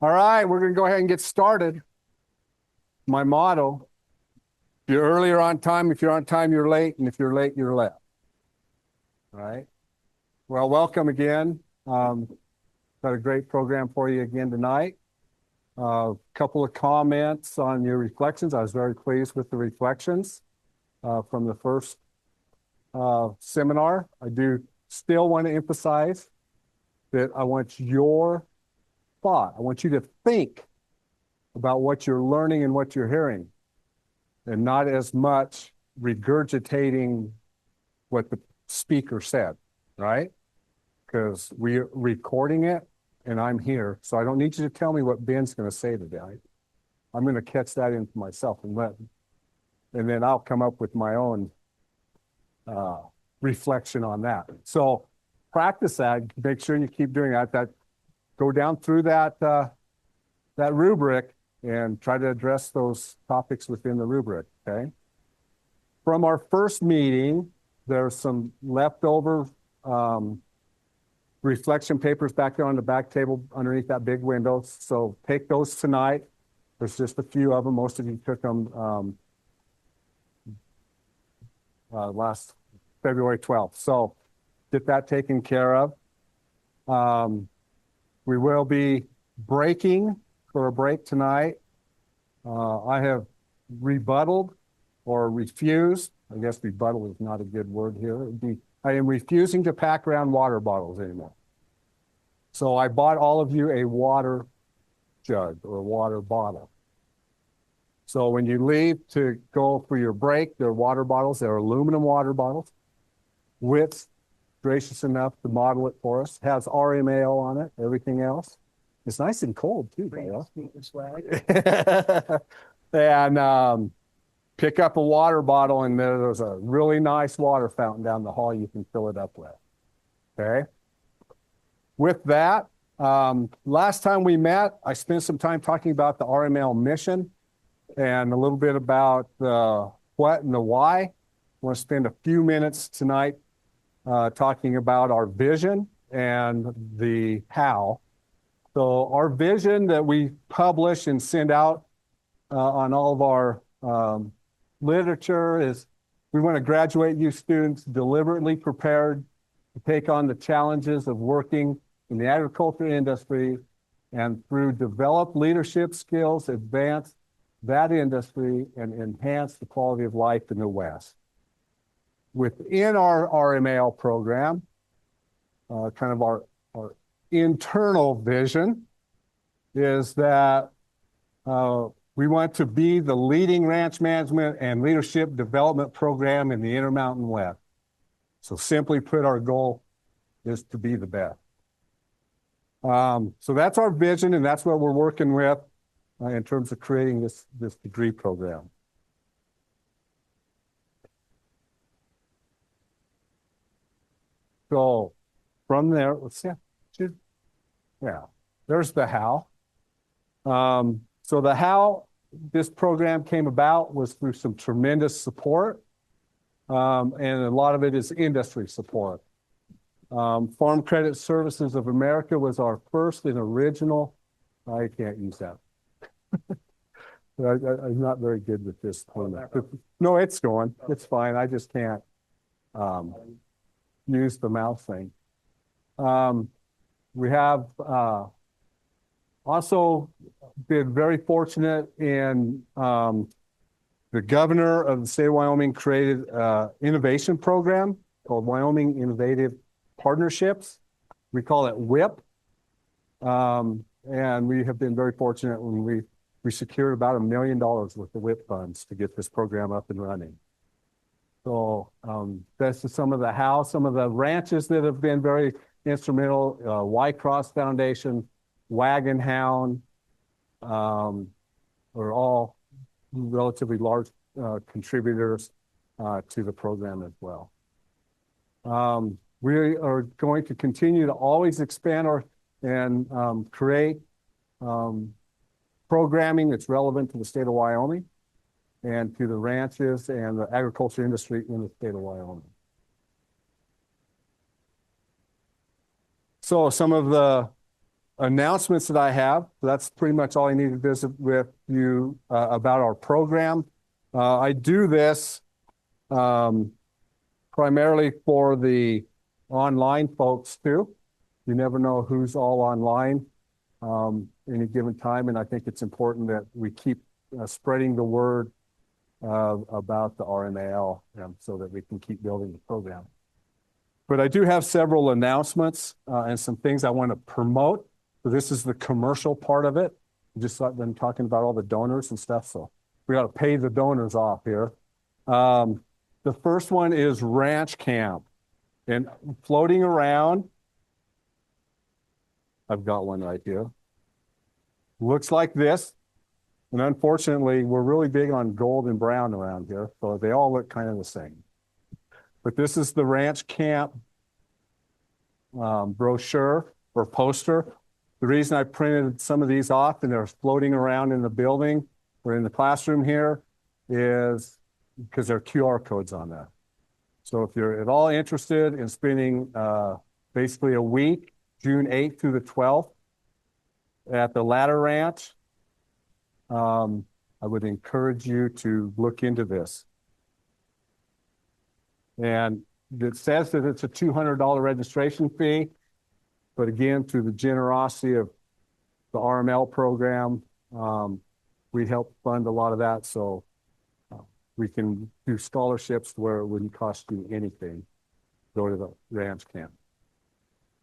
All right, we're going to go ahead and get started. My motto, if you're early, you're on time. If you're on time, you're late. And if you're late, you're left. All right. Well, welcome again. Got a great program for you again tonight. A couple of comments on your reflections. I was very pleased with the reflections from the first seminar. I do still want to emphasize that I want your thought. I want you to think about what you're learning and what you're hearing, and not as much regurgitating what the speaker said, right? Because we're recording it and I'm here. So I don't need you to tell me what Ben's going to say today. I'm going to catch that into myself and then I'll come up with my own reflection on that. So practice that. Make sure you keep doing that. Go down through that rubric and try to address those topics within the rubric, okay? From our first meeting, there's some leftover reflection papers back there on the back table underneath that big window. So take those tonight. There's just a few of them. Most of you took them last February 12th. So get that taken care of. We will be breaking for a break tonight. I have rebutted or refused. I guess rebuttal is not a good word here. I am refusing to pack around water bottles anymore. So I bought all of you a water jug or a water bottle. So when you leave to go for your break, they're water bottles. They're aluminum water bottles. Witt's gracious enough to model it for us. Has RMAL on it, everything else. It's nice and cold too, and pick up a water bottle, and there's a really nice water fountain down the hall you can fill it up with. Okay. With that, last time we met, I spent some time talking about the RMAL mission and a little bit about the what and the why. I want to spend a few minutes tonight talking about our vision and the how. So our vision that we publish and send out on all of our literature is we want to graduate you students deliberately prepared to take on the challenges of working in the agriculture industry, and through developed leadership skills, advance that industry and enhance the quality of life in the West. Within our RMAL program, kind of our internal vision is that we want to be the leading ranch management and leadership development program in the Intermountain West. So simply put, our goal is to be the best. So that's our vision, and that's what we're working with in terms of creating this degree program. So from there, let's see. Yeah, there's the how. So the how this program came about was through some tremendous support, and a lot of it is industry support. Farm Credit Services of America was our first and original. I can't use that. I'm not very good with this. No, it's going. It's fine. I just can't use the mouse thing. We have also been very fortunate in the governor of the state of Wyoming created an innovation program called Wyoming Innovative Partnerships. We call it WIP. And we have been very fortunate when we secured about $1 million worth of WIP funds to get this program up and running. So that's some of the how. Some of the ranches that have been very instrumental, Wycross Foundation, Wagon Hound, are all relatively large contributors to the program as well. We are going to continue to always expand and create programming that's relevant to the state of Wyoming and to the ranches and the agriculture industry in the state of Wyoming. So some of the announcements that I have. That's pretty much all I need to visit with you about our program. I do this primarily for the online folks too. You never know who's all online any given time, and I think it's important that we keep spreading the word about the RMAL so that we can keep building the program. But I do have several announcements and some things I want to promote. So this is the commercial part of it. Just been talking about all the donors and stuff, so we got to pay the donors off here. The first one is Ranch Camp, and floating around, I've got one right here. Looks like this. And unfortunately, we're really big on gold and brown around here, so they all look kind of the same. But this is the Ranch Camp brochure or poster. The reason I printed some of these off and they're floating around in the building or in the classroom here is because there are QR codes on that. So if you're at all interested in spending basically a week, June 8th through the 12th, at the Ladder Ranch, I would encourage you to look into this. And it says that it's a $200 registration fee, but again, through the generosity of the RML program, we help fund a lot of that, so we can do scholarships where it wouldn't cost you anything to go to the ranch camp.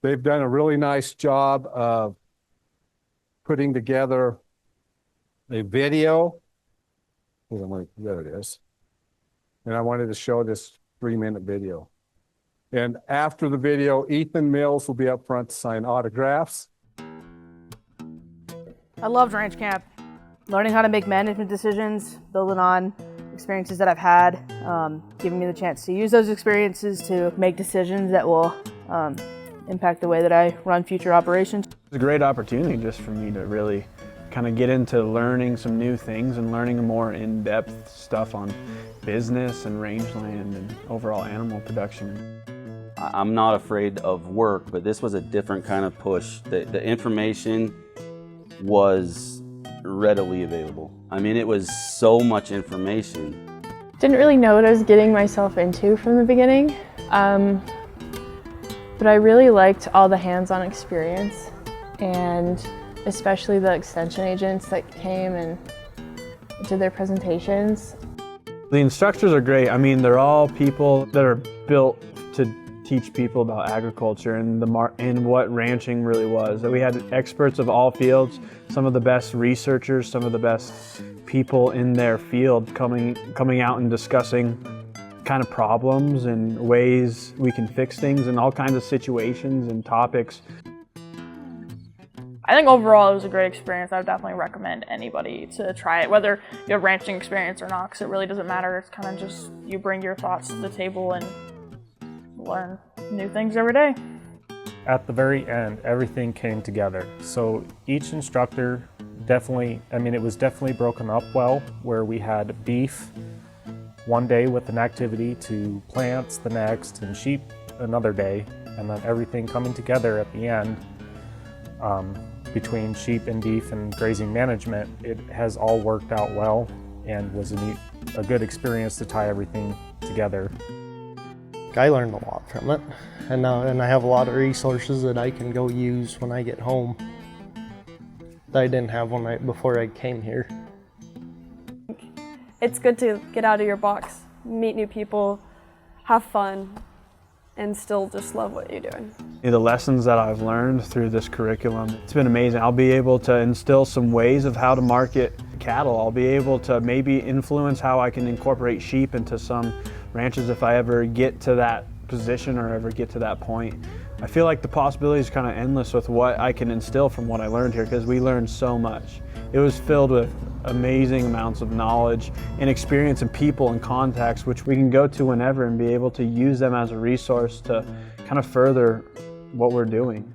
They've done a really nice job of putting together a video. There it is. And I wanted to show this 3-minute video. And after the video, Ethan Mills will be up front to sign autographs. I loved ranch camp. Learning how to make management decisions, building on experiences that I've had, giving me the chance to use those experiences to make decisions that will impact the way that I run future operations. It's a great opportunity just for me to really kind of get into learning some new things and learning more in-depth stuff on business and rangeland and overall animal production. I'm not afraid of work, but this was a different kind of push. The information was readily available. I mean, it was so much information. Didn't really know what I was getting myself into from the beginning, but I really liked all the hands-on experience, and especially the extension agents that came and did their presentations. The instructors are great. I mean, they're all people that are built to teach people about agriculture and what ranching really was. That we had experts of all fields, some of the best researchers, some of the best people in their field coming out and discussing kind of problems and ways we can fix things and all kinds of situations and topics. I think overall it was a great experience. I would definitely recommend anybody to try it, whether you have ranching experience or not, because it really doesn't matter. It's kind of just you bring your thoughts to the table and learn new things every day. At the very end, everything came together. So each instructor definitely, it was definitely broken up well, where we had beef one day with an activity to plants the next and sheep another day, and then everything coming together at the end. Between sheep and beef and grazing management, it has all worked out well and was a good experience to tie everything together. I learned a lot from it, and I have a lot of resources that I can go use when I get home that I didn't have before I came here. It's good to get out of your box, meet new people, have fun, and still just love what you're doing. The lessons that I've learned through this curriculum, it's been amazing. I'll be able to instill some ways of how to market cattle. I'll be able to maybe influence how I can incorporate sheep into some ranches if I ever get to that position or ever get to that point. I feel like the possibility is kind of endless with what I can instill from what I learned here, because we learned so much. It was filled with amazing amounts of knowledge and experience and people and contacts which we can go to whenever and be able to use them as a resource to kind of further what we're doing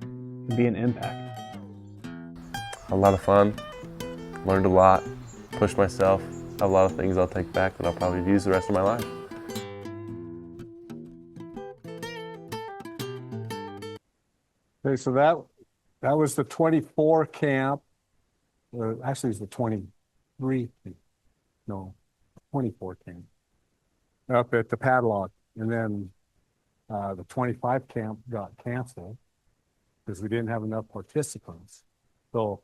and be an impact. A lot of fun, learned a lot, pushed myself, have a lot of things I'll take back that I'll probably use the rest of my life. Okay, so that That was the 24 camp. Actually, it's the 23, no, 24 camp up at the padlock. And then the 25 camp got canceled because we didn't have enough participants. So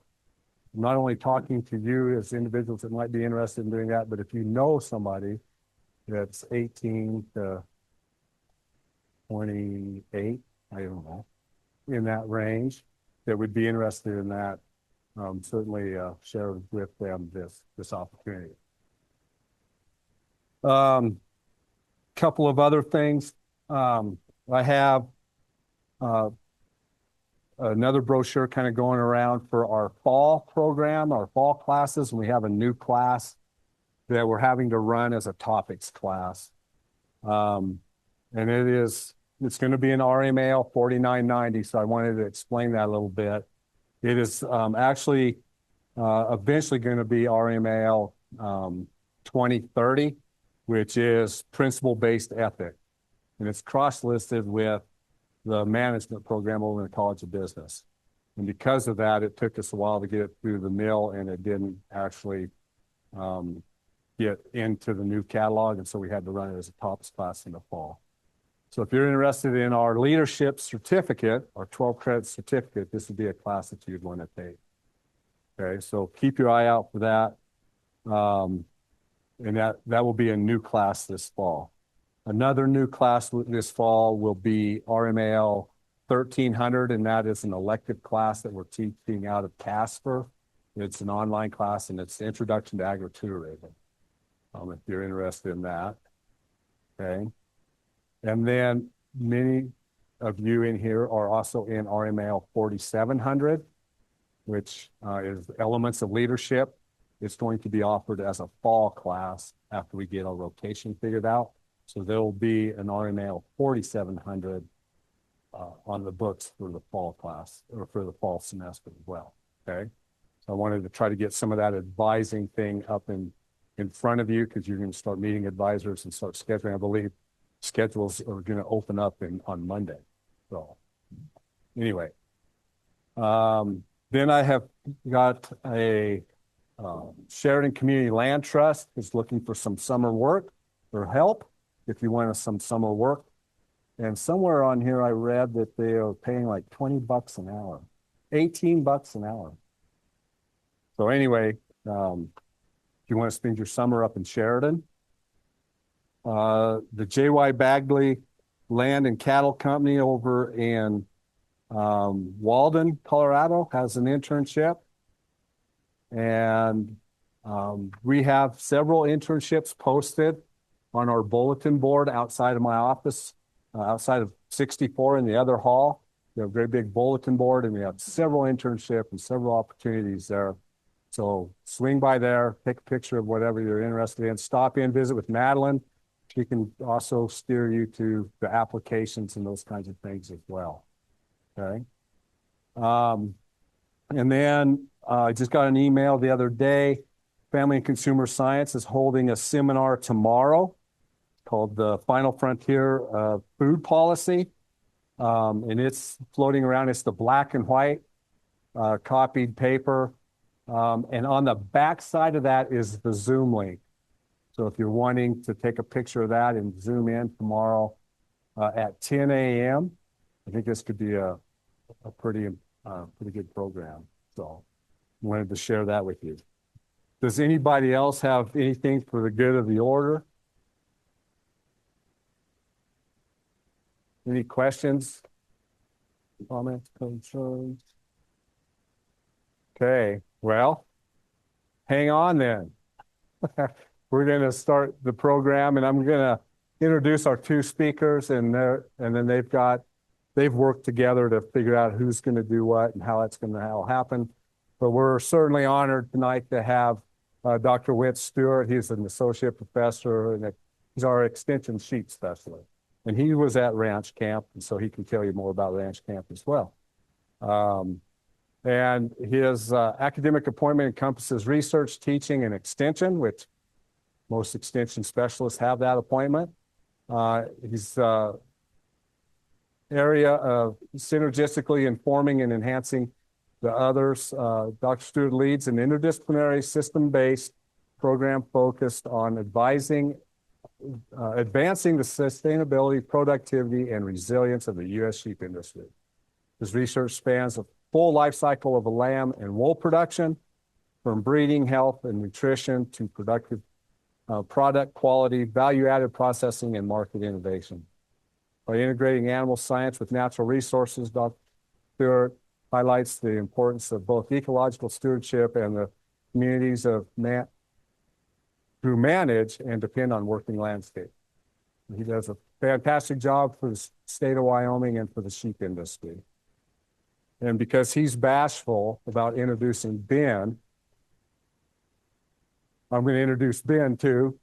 I'm not only talking to you as individuals that might be interested in doing that, but if you know somebody that's 18 to 28, I don't know, in that range that would be interested in that, certainly share with them this opportunity. Couple of other things. I have another brochure kind of going around for our fall program, our fall classes, and we have a new class that we're having to run as a topics class. And it's going to be an RMAL 4990, so I wanted to explain that a little bit. It is actually eventually going to be RMAL 2030, which is principle-based ethic. And it's cross-listed with the management program over in the College of Business. And because of that, it took us a while to get it through the mill, and it didn't actually get into the new catalog. And so we had to run it as a topics class in the fall. So if you're interested in our leadership certificate, our 12 credit certificate, this would be a class that you'd want to take. Okay, so keep your eye out for that. And that will be a new class this fall. Another new class this fall will be RMAL 1300, and that is an elective class that we're teaching out of Casper. It's an online class, and it's Introduction to Agritourism, if you're interested in that. Okay. And then many of you in here are also in RMAL 4700, which is Elements of Leadership. It's going to be offered as a fall class after we get our rotation figured out. So there will be an RMAL 4700 on the books for the fall class, or for the fall semester as well. Okay. So I wanted to try to get some of that advising thing up in front of you, because you're going to start meeting advisors and start scheduling. I believe schedules are going to open up on Monday. So anyway, then I have got a Sheridan Community Land Trust is looking for some summer work or help if you want some summer work. And somewhere on here I read that they are paying like $20 an hour, $18 an hour. So anyway, if you want to spend your summer up in Sheridan, the J.Y. Bagley Land and Cattle Company over in Walden, Colorado has an internship. And we have several internships posted on our bulletin board outside of my office, outside of 64 in the other hall. We have a very big bulletin board, and we have several internships and several opportunities there. So swing by there, take a picture of whatever you're interested in. Stop in, visit with Madeline. She can also steer you to the applications and those kinds of things as well. Okay. And then I just got an email the other day. Family and Consumer Science is holding a seminar tomorrow called the Final Frontier of Food Policy. And it's floating around. It's the black and white copied paper. And on the back side of that is the Zoom link. So if you're wanting to take a picture of that and zoom in tomorrow at 10 a.m., I think this could be a pretty good program. So I wanted to share that with you. Does anybody else have anything for the good of the order? Any questions, comments, concerns? Okay, well, hang on then. We're going to start the program, and I'm going to introduce our two speakers, and then they've worked together to figure out who's going to do what and how it's going to all happen. But we're certainly honored tonight to have Dr. Whit Stewart. He's an associate professor, and he's our extension sheet specialist. And he was at ranch camp, and so he can tell you more about ranch camp as well. And his academic appointment encompasses research, teaching, and extension, which most extension specialists have that appointment. He's area of synergistically informing and enhancing the others. Dr. Stewart leads an interdisciplinary system-based program focused on advancing the sustainability, productivity, and resilience of the U.S. sheep industry. His research spans the full life cycle of a lamb and wool production, from breeding, health, and nutrition to productive product quality, value-added processing, and market innovation. By integrating animal science with natural resources, Dr. Stewart highlights the importance of both ecological stewardship and the communities who manage and depend on working landscape. He does a fantastic job for the state of Wyoming and for the sheep industry. And because he's bashful about introducing Ben, I'm going to introduce Ben too,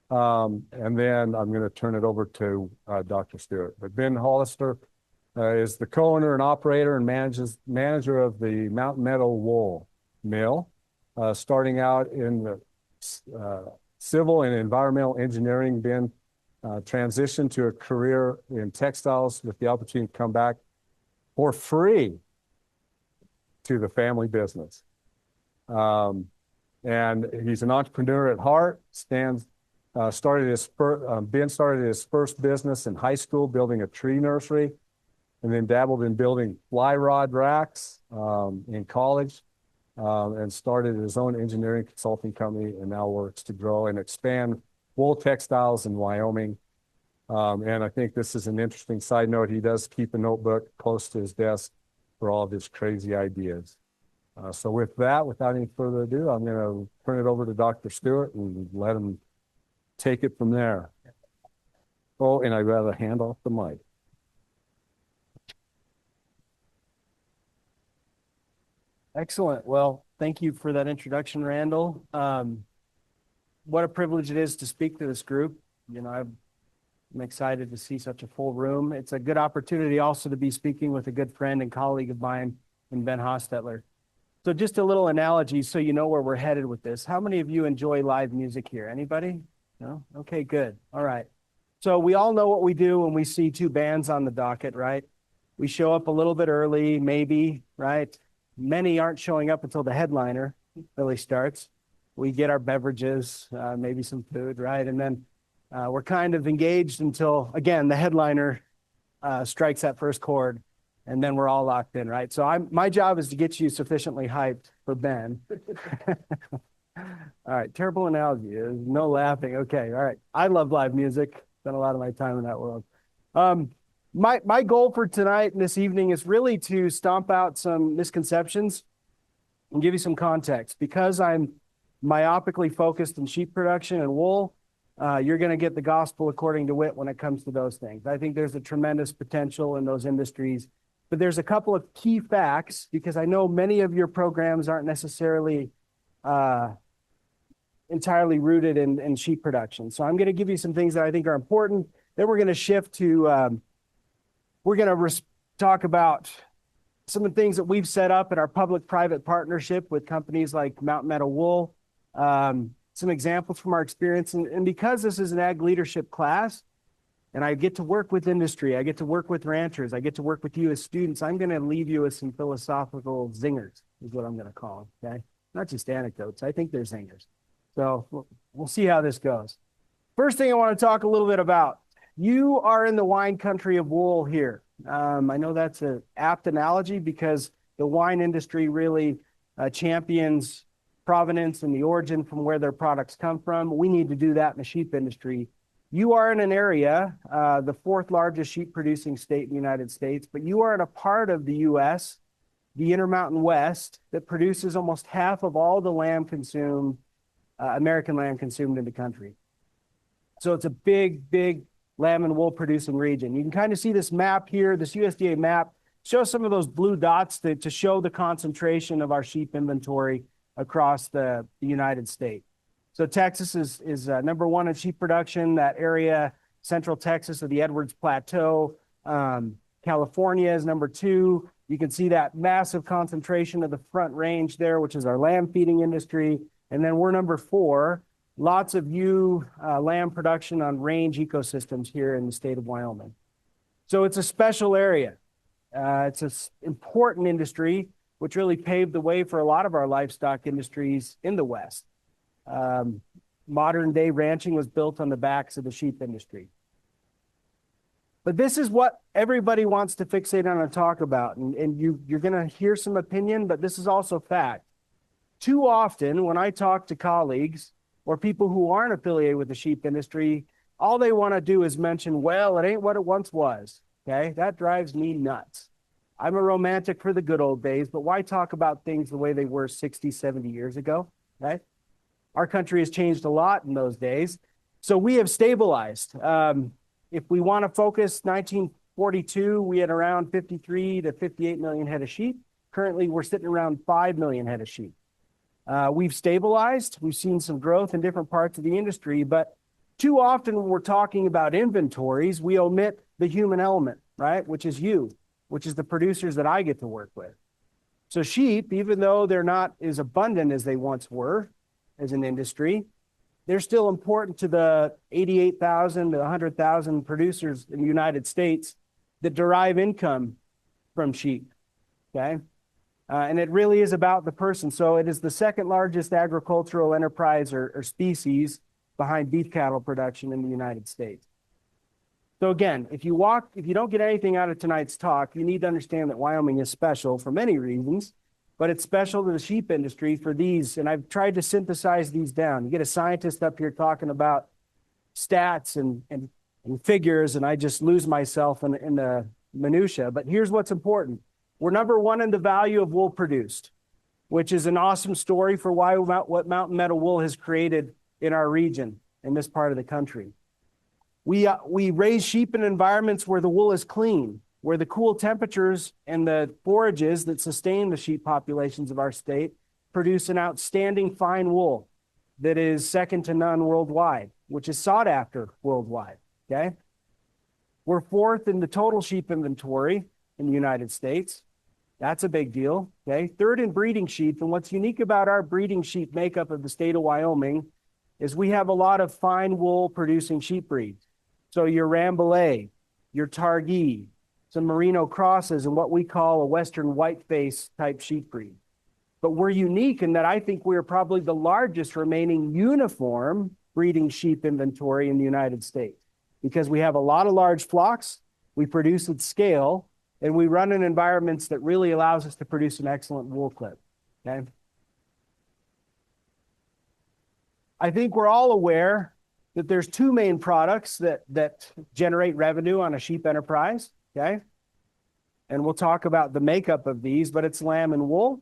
and then I'm going to turn it over to Dr. Stewart. But Ben Hollister is the co-owner and operator and manager of the Mountain Meadow Wool Mill, starting out in the civil and environmental engineering. Ben transitioned to a career in textiles with the opportunity to come back for free to the family business. And he's an entrepreneur at heart. Ben started his first business in high school, building a tree nursery, and then dabbled in building fly rod racks in college, and started his own engineering consulting company, and now works to grow and expand wool textiles in Wyoming. And I think this is an interesting side note. He does keep a notebook close to his desk for all of his crazy ideas. So with that, without any further ado, I'm going to turn it over to Dr. Stewart and let him take it from there. Oh, and I'd rather hand off the mic. Excellent. Well, thank you for that introduction, Randall. What a privilege it is to speak to this group. You know, I'm excited to see such a full room. It's a good opportunity also to be speaking with a good friend and colleague of mine in Ben Hostetler. So just a little analogy so you know where we're headed with this. How many of you enjoy live music here? Anybody? No? Okay, good. All right. So we all know what we do when we see two bands on the docket, right? We show up a little bit early, maybe, right? Many aren't showing up until the headliner really starts. We get our beverages, maybe some food, right? And then we're kind of engaged until, again, the headliner strikes that first chord, and then we're all locked in, right? So my job is to get you sufficiently hyped for Ben. All right, terrible analogy. There's no laughing. Okay, all right. I love live music. Spent a lot of my time in that world. My goal for tonight and this evening is really to stomp out some misconceptions and give you some context. Because I'm myopically focused in sheep production and wool, you're going to get the gospel according to wit when it comes to those things. I think there's a tremendous potential in those industries. But there's a couple of key facts, because I know many of your programs aren't necessarily entirely rooted in sheep production. So I'm going to give you some things that I think are important. Then we're going to shift to, talk about some of the things that we've set up in our public-private partnership with companies like Mountain Meadow Wool. Some examples from our experience. And because this is an ag leadership class, and I get to work with industry, I get to work with ranchers, I get to work with you as students, I'm going to leave you with some philosophical zingers, is what I'm going to call them, okay? Not just anecdotes. I think they're zingers. So we'll see how this goes. First thing I want to talk a little bit about. You are in the wine country of wool here. I know that's an apt analogy because the wine industry really champions provenance and the origin from where their products come from. We need to do that in the sheep industry. You are in an area, the fourth largest sheep producing state in the United States, but you are in a part of the U.S., the Intermountain West, that produces almost half of all the lamb consumed, American lamb consumed in the country. So it's a big, big lamb and wool producing region. You can kind of see this map here, this USDA map, shows some of those blue dots to show the concentration of our sheep inventory across the United States. So Texas is number one in sheep production, that area, Central Texas or the Edwards Plateau. California is number two. You can see that massive concentration of the Front Range there, which is our lamb feeding industry. And then we're number four. Lots of lamb production on range ecosystems here in the state of Wyoming. So it's a special area. It's an important industry. which really paved the way for a lot of our livestock industries in the West. Modern day ranching was built on the backs of the sheep industry. But this is what everybody wants to fixate on and talk about. And you're going to hear some opinion, but this is also fact. Too often, when I talk to colleagues or people who aren't affiliated with the sheep industry, all they want to do is mention, well, it ain't what it once was. Okay, that drives me nuts. I'm a romantic for the good old days, but why talk about things the way they were 60, 70 years ago? Okay, our country has changed a lot in those days. So we have stabilized. If we want to focus, 1942, we had around 53 to 58 million head of sheep. Currently, we're sitting around 5 million head of sheep. We've stabilized. We've seen some growth in different parts of the industry, but too often when we're talking about inventories, we omit the human element, right? Which is you, which is the producers that I get to work with. So sheep, even though they're not as abundant as they once were as an industry, they're still important to the 88,000 to 100,000 producers in the United States that derive income from sheep, okay? And it really is about the person. So it is the second largest agricultural enterprise or species behind beef cattle production in the United States. So again, if you don't get anything out of tonight's talk, you need to understand that Wyoming is special for many reasons, but it's special to the sheep industry for these. And I've tried to synthesize these down. You get a scientist up here talking about stats and figures, and I just lose myself in the minutia. But here's what's important. We're number one in the value of wool produced, which is an awesome story for what Mountain Meadow Wool has created in our region, in this part of the country. We raise sheep in environments where the wool is clean, where the cool temperatures and the forages that sustain the sheep populations of our state produce an outstanding fine wool that is second to none worldwide, which is sought after worldwide, okay? We're fourth in the total sheep inventory in the United States. That's a big deal, okay? Third in breeding sheep, and what's unique about our breeding sheep makeup of the state of Wyoming is we have a lot of fine wool producing sheep breeds. So your Rambouillet, your Targhee, some Merino crosses, and what we call a Western whiteface type sheep breed. But we're unique in that I think we're probably the largest remaining uniform breeding sheep inventory in the United States because we have a lot of large flocks, we produce at scale, and we run in environments that really allows us to produce an excellent wool clip, okay? I think we're all aware that there's two main products that generate revenue on a sheep enterprise, okay? And we'll talk about the makeup of these, but it's lamb and wool.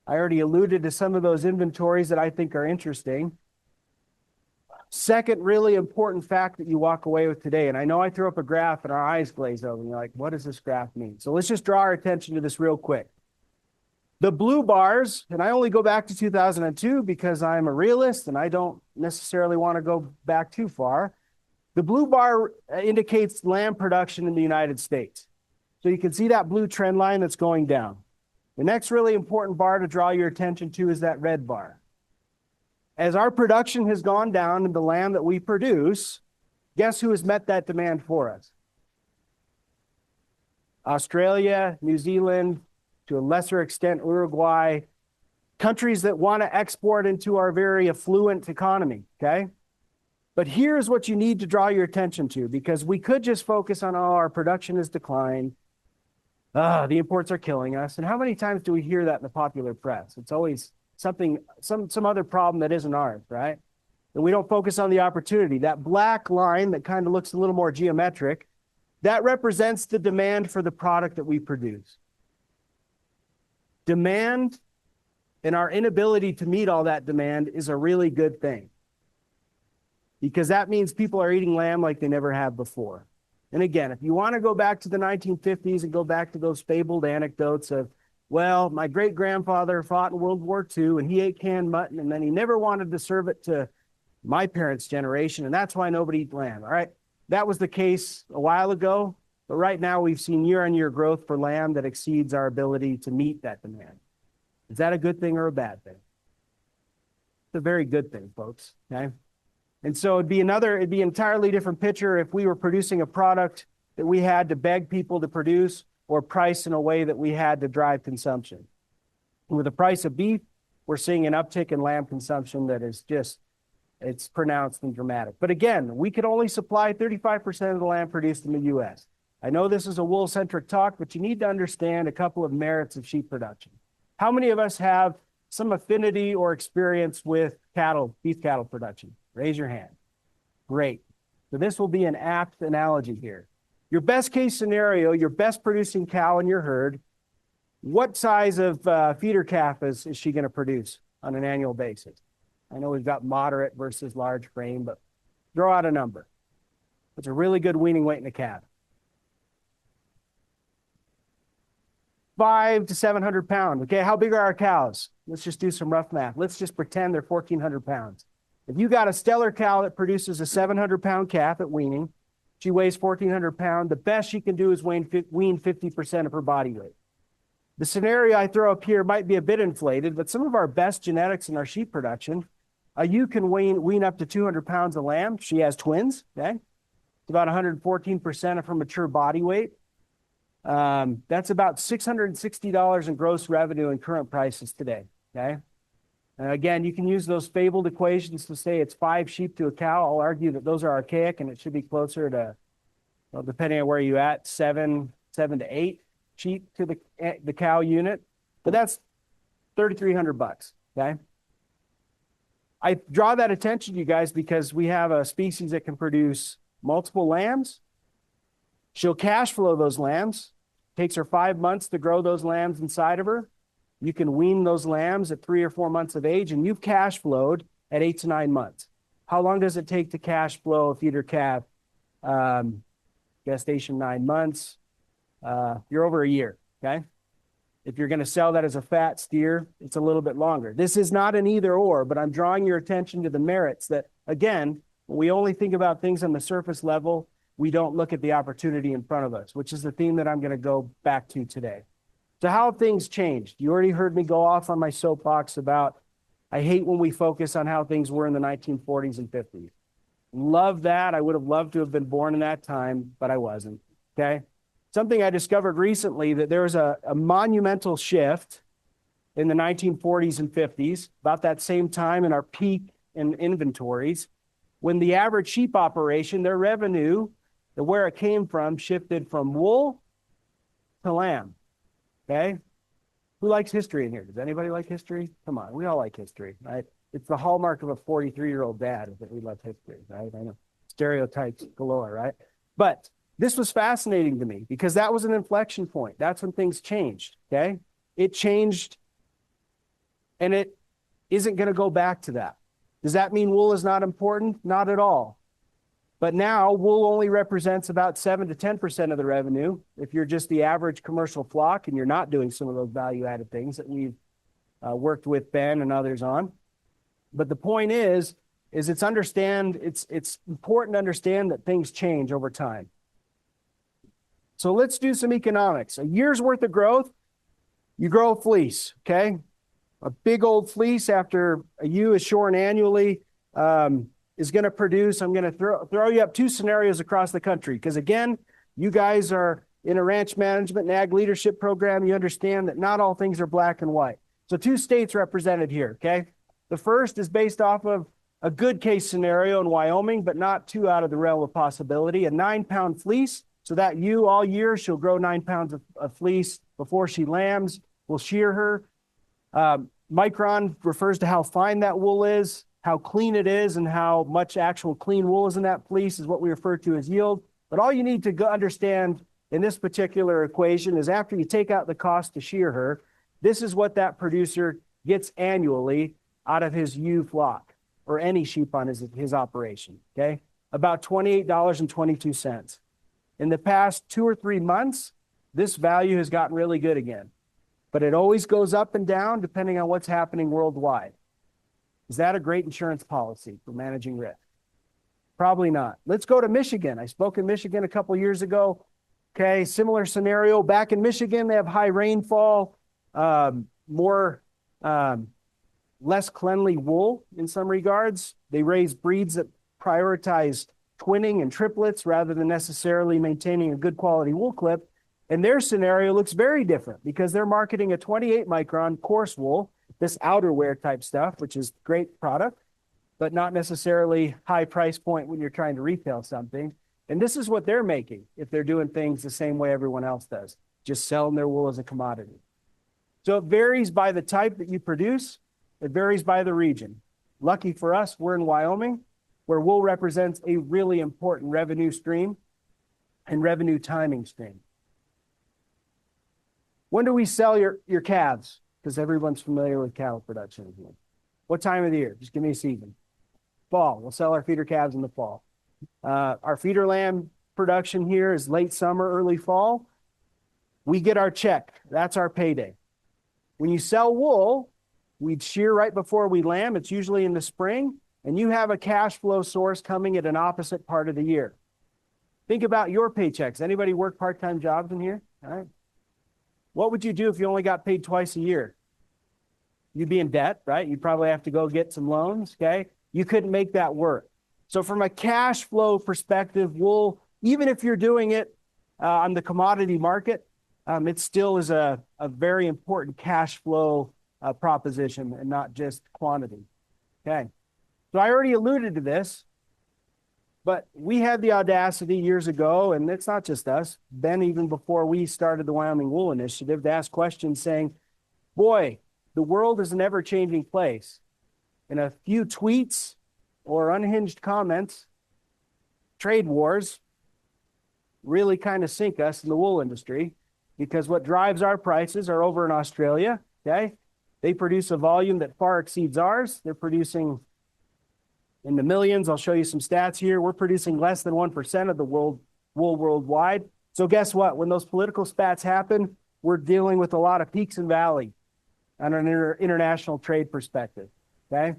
I already alluded to some of those inventories that I think are interesting. Second really important fact that you walk away with today, and I know I threw up a graph and our eyes glaze over, and you're like, what does this graph mean? So let's just draw our attention to this real quick. The blue bars, and I only go back to 2002 because I'm a realist and I don't necessarily want to go back too far. The blue bar indicates lamb production in the United States. So you can see that blue trend line that's going down. The next really important bar to draw your attention to is that red bar. As our production has gone down in the lamb that we produce, guess who has met that demand for us? Australia, New Zealand, to a lesser extent, Uruguay, countries that want to export into our very affluent economy, okay? But here's what you need to draw your attention to, because we could just focus on, oh, our production has declined. The imports are killing us. And how many times do we hear that in the popular press? It's always something, some other problem that isn't ours, right? And we don't focus on the opportunity. That black line that kind of looks a little more geometric, that represents the demand for the product that we produce. Demand and our inability to meet all that demand is a really good thing, because that means people are eating lamb like they never have before. And again, if you want to go back to the 1950s and go back to those fabled anecdotes of, well, my great-grandfather fought in World War II and he ate canned mutton and then he never wanted to serve it to my parents' generation, and that's why nobody eats lamb, all right? That was the case a while ago. But right now, we've seen year-on-year growth for lamb that exceeds our ability to meet that demand. Is that a good thing or a bad thing? It's a very good thing, folks, okay? And so it'd be an entirely different picture if we were producing a product that we had to beg people to produce, or priced in a way that we had to drive consumption. With the price of beef, we're seeing an uptick in lamb consumption that is just, it's pronounced and dramatic. But again, we could only supply 35% of the lamb produced in the U.S. I know this is a wool-centric talk, but you need to understand a couple of merits of sheep production. How many of us have some affinity or experience with cattle, beef cattle production? Raise your hand. Great. So this will be an apt analogy here. Your best case scenario, your best producing cow in your herd, what size of feeder calf is she going to produce on an annual basis? I know we've got moderate versus large frame, but throw out a number. What's a really good weaning weight in a calf? 500 to 700 pounds. Okay, how big are our cows? Let's just do some rough math. Let's just pretend they're 1,400 pounds. If you got a stellar cow that produces a 700-pound calf at weaning, she weighs 1,400 pounds, the best she can do is wean 50% of her body weight. The scenario I throw up here might be a bit inflated, but some of our best genetics in our sheep production, you can wean up to 200 pounds of lamb. She has twins, okay? It's about 114% of her mature body weight. That's about $660 in gross revenue in current prices today, okay? Again, you can use those fabled equations to say it's 5 sheep to a cow. I'll argue that those are archaic and it should be closer to, well, depending on where you're at, 7 to 8 sheep to the cow unit. But that's $3,300, okay? I draw that attention to you guys because we have a species that can produce multiple lambs. She'll cash flow those lambs. Takes her 5 months to grow those lambs inside of her. You can wean those lambs at 3 or 4 months of age, and you've cash flowed at 8 to 9 months. How long does it take to cash flow a feeder calf? Gestation 9 months. You're over a year, okay? If you're going to sell that as a fat steer, it's a little bit longer. This is not an either or, but I'm drawing your attention to the merits that, again, when we only think about things on the surface level, we don't look at the opportunity in front of us, which is the theme that I'm going to go back to today. So how have things changed? You already heard me go off on my soapbox about, I hate when we focus on how things were in the 1940s and 50s. Love that. I would have loved to have been born in that time, but I wasn't, okay? Something I discovered recently, that there was a monumental shift in the 1940s and 50s, about that same time in our peak in inventories, when the average sheep operation, their revenue, where it came from, shifted from wool to lamb, okay? Who likes history in here? Does anybody like history? Come on, we all like history, right? It's the hallmark of a 43-year-old dad that we love history, right? I know, stereotypes galore, right? But this was fascinating to me because that was an inflection point. That's when things changed, okay? It changed, and it isn't going to go back to that. Does that mean wool is not important? Not at all. But now wool only represents about 7 to 10% of the revenue. If you're just the average commercial flock and you're not doing some of those value-added things that we've worked with Ben and others on. But the point is it's important to understand that things change over time. So let's do some economics. A year's worth of growth, you grow a fleece, okay? A big old fleece after a ewe is shorn annually is going to produce, I'm going to throw you up 2 scenarios across the country. Because again, you guys are in a ranch management and ag leadership program. You understand that not all things are black and white. So 2 states represented here, okay? The first is based off of a good case scenario in Wyoming, but not too out of the realm of possibility. A 9-pound fleece. So that ewe all year, she'll grow 9 pounds of fleece before she lambs. We'll shear her. Micron refers to how fine that wool is, how clean it is, and how much actual clean wool is in that fleece is what we refer to as yield. But all you need to understand in this particular equation is after you take out the cost to shear her, this is what that producer gets annually out of his ewe flock or any sheep on his operation, okay? About $28.22. In the past 2 or 3 months, this value has gotten really good again. But it always goes up and down depending on what's happening worldwide. Is that a great insurance policy for managing risk? Probably not. Let's go to Michigan. I spoke in Michigan a couple years ago. Okay, similar scenario. Back in Michigan, they have high rainfall, less cleanly wool in some regards. They raise breeds that prioritize twinning and triplets rather than necessarily maintaining a good quality wool clip. And their scenario looks very different because they're marketing a 28 micron coarse wool, this outerwear type stuff, which is great product, but not necessarily high price point when you're trying to retail something. And this is what they're making if they're doing things the same way everyone else does, just selling their wool as a commodity. So it varies by the type that you produce. It varies by the region. Lucky for us, we're in Wyoming, where wool represents a really important revenue stream and revenue timing stream. When do we sell your calves? Because everyone's familiar with cattle production. What time of the year? Just give me a season. Fall. We'll sell our feeder calves in the fall. Our feeder lamb production here is late summer, early fall. We get our check. That's our payday. When you sell wool, we'd shear right before we lamb. It's usually in the spring, and you have a cash flow source coming at an opposite part of the year. Think about your paychecks. Anybody work part-time jobs in here? All right. What would you do if you only got paid twice a year? You'd be in debt, right? You'd probably have to go get some loans, okay? You couldn't make that work. So from a cash flow perspective, wool, even if you're doing it on the commodity market, it still is a very important cash flow proposition and not just quantity, okay? So I already alluded to this, but we had the audacity years ago, and it's not just us, Ben, even before we started the Wyoming Wool Initiative, to ask questions saying, boy, the world is an ever-changing place. And a few tweets or unhinged comments, trade wars, really kind of sink us in the wool industry, because what drives our prices are over in Australia, okay? They produce a volume that far exceeds ours. They're producing in the millions. I'll show you some stats here. We're producing less than 1% of the wool worldwide. So guess what? When those political spats happen, we're dealing with a lot of peaks and valleys on an international trade perspective, okay?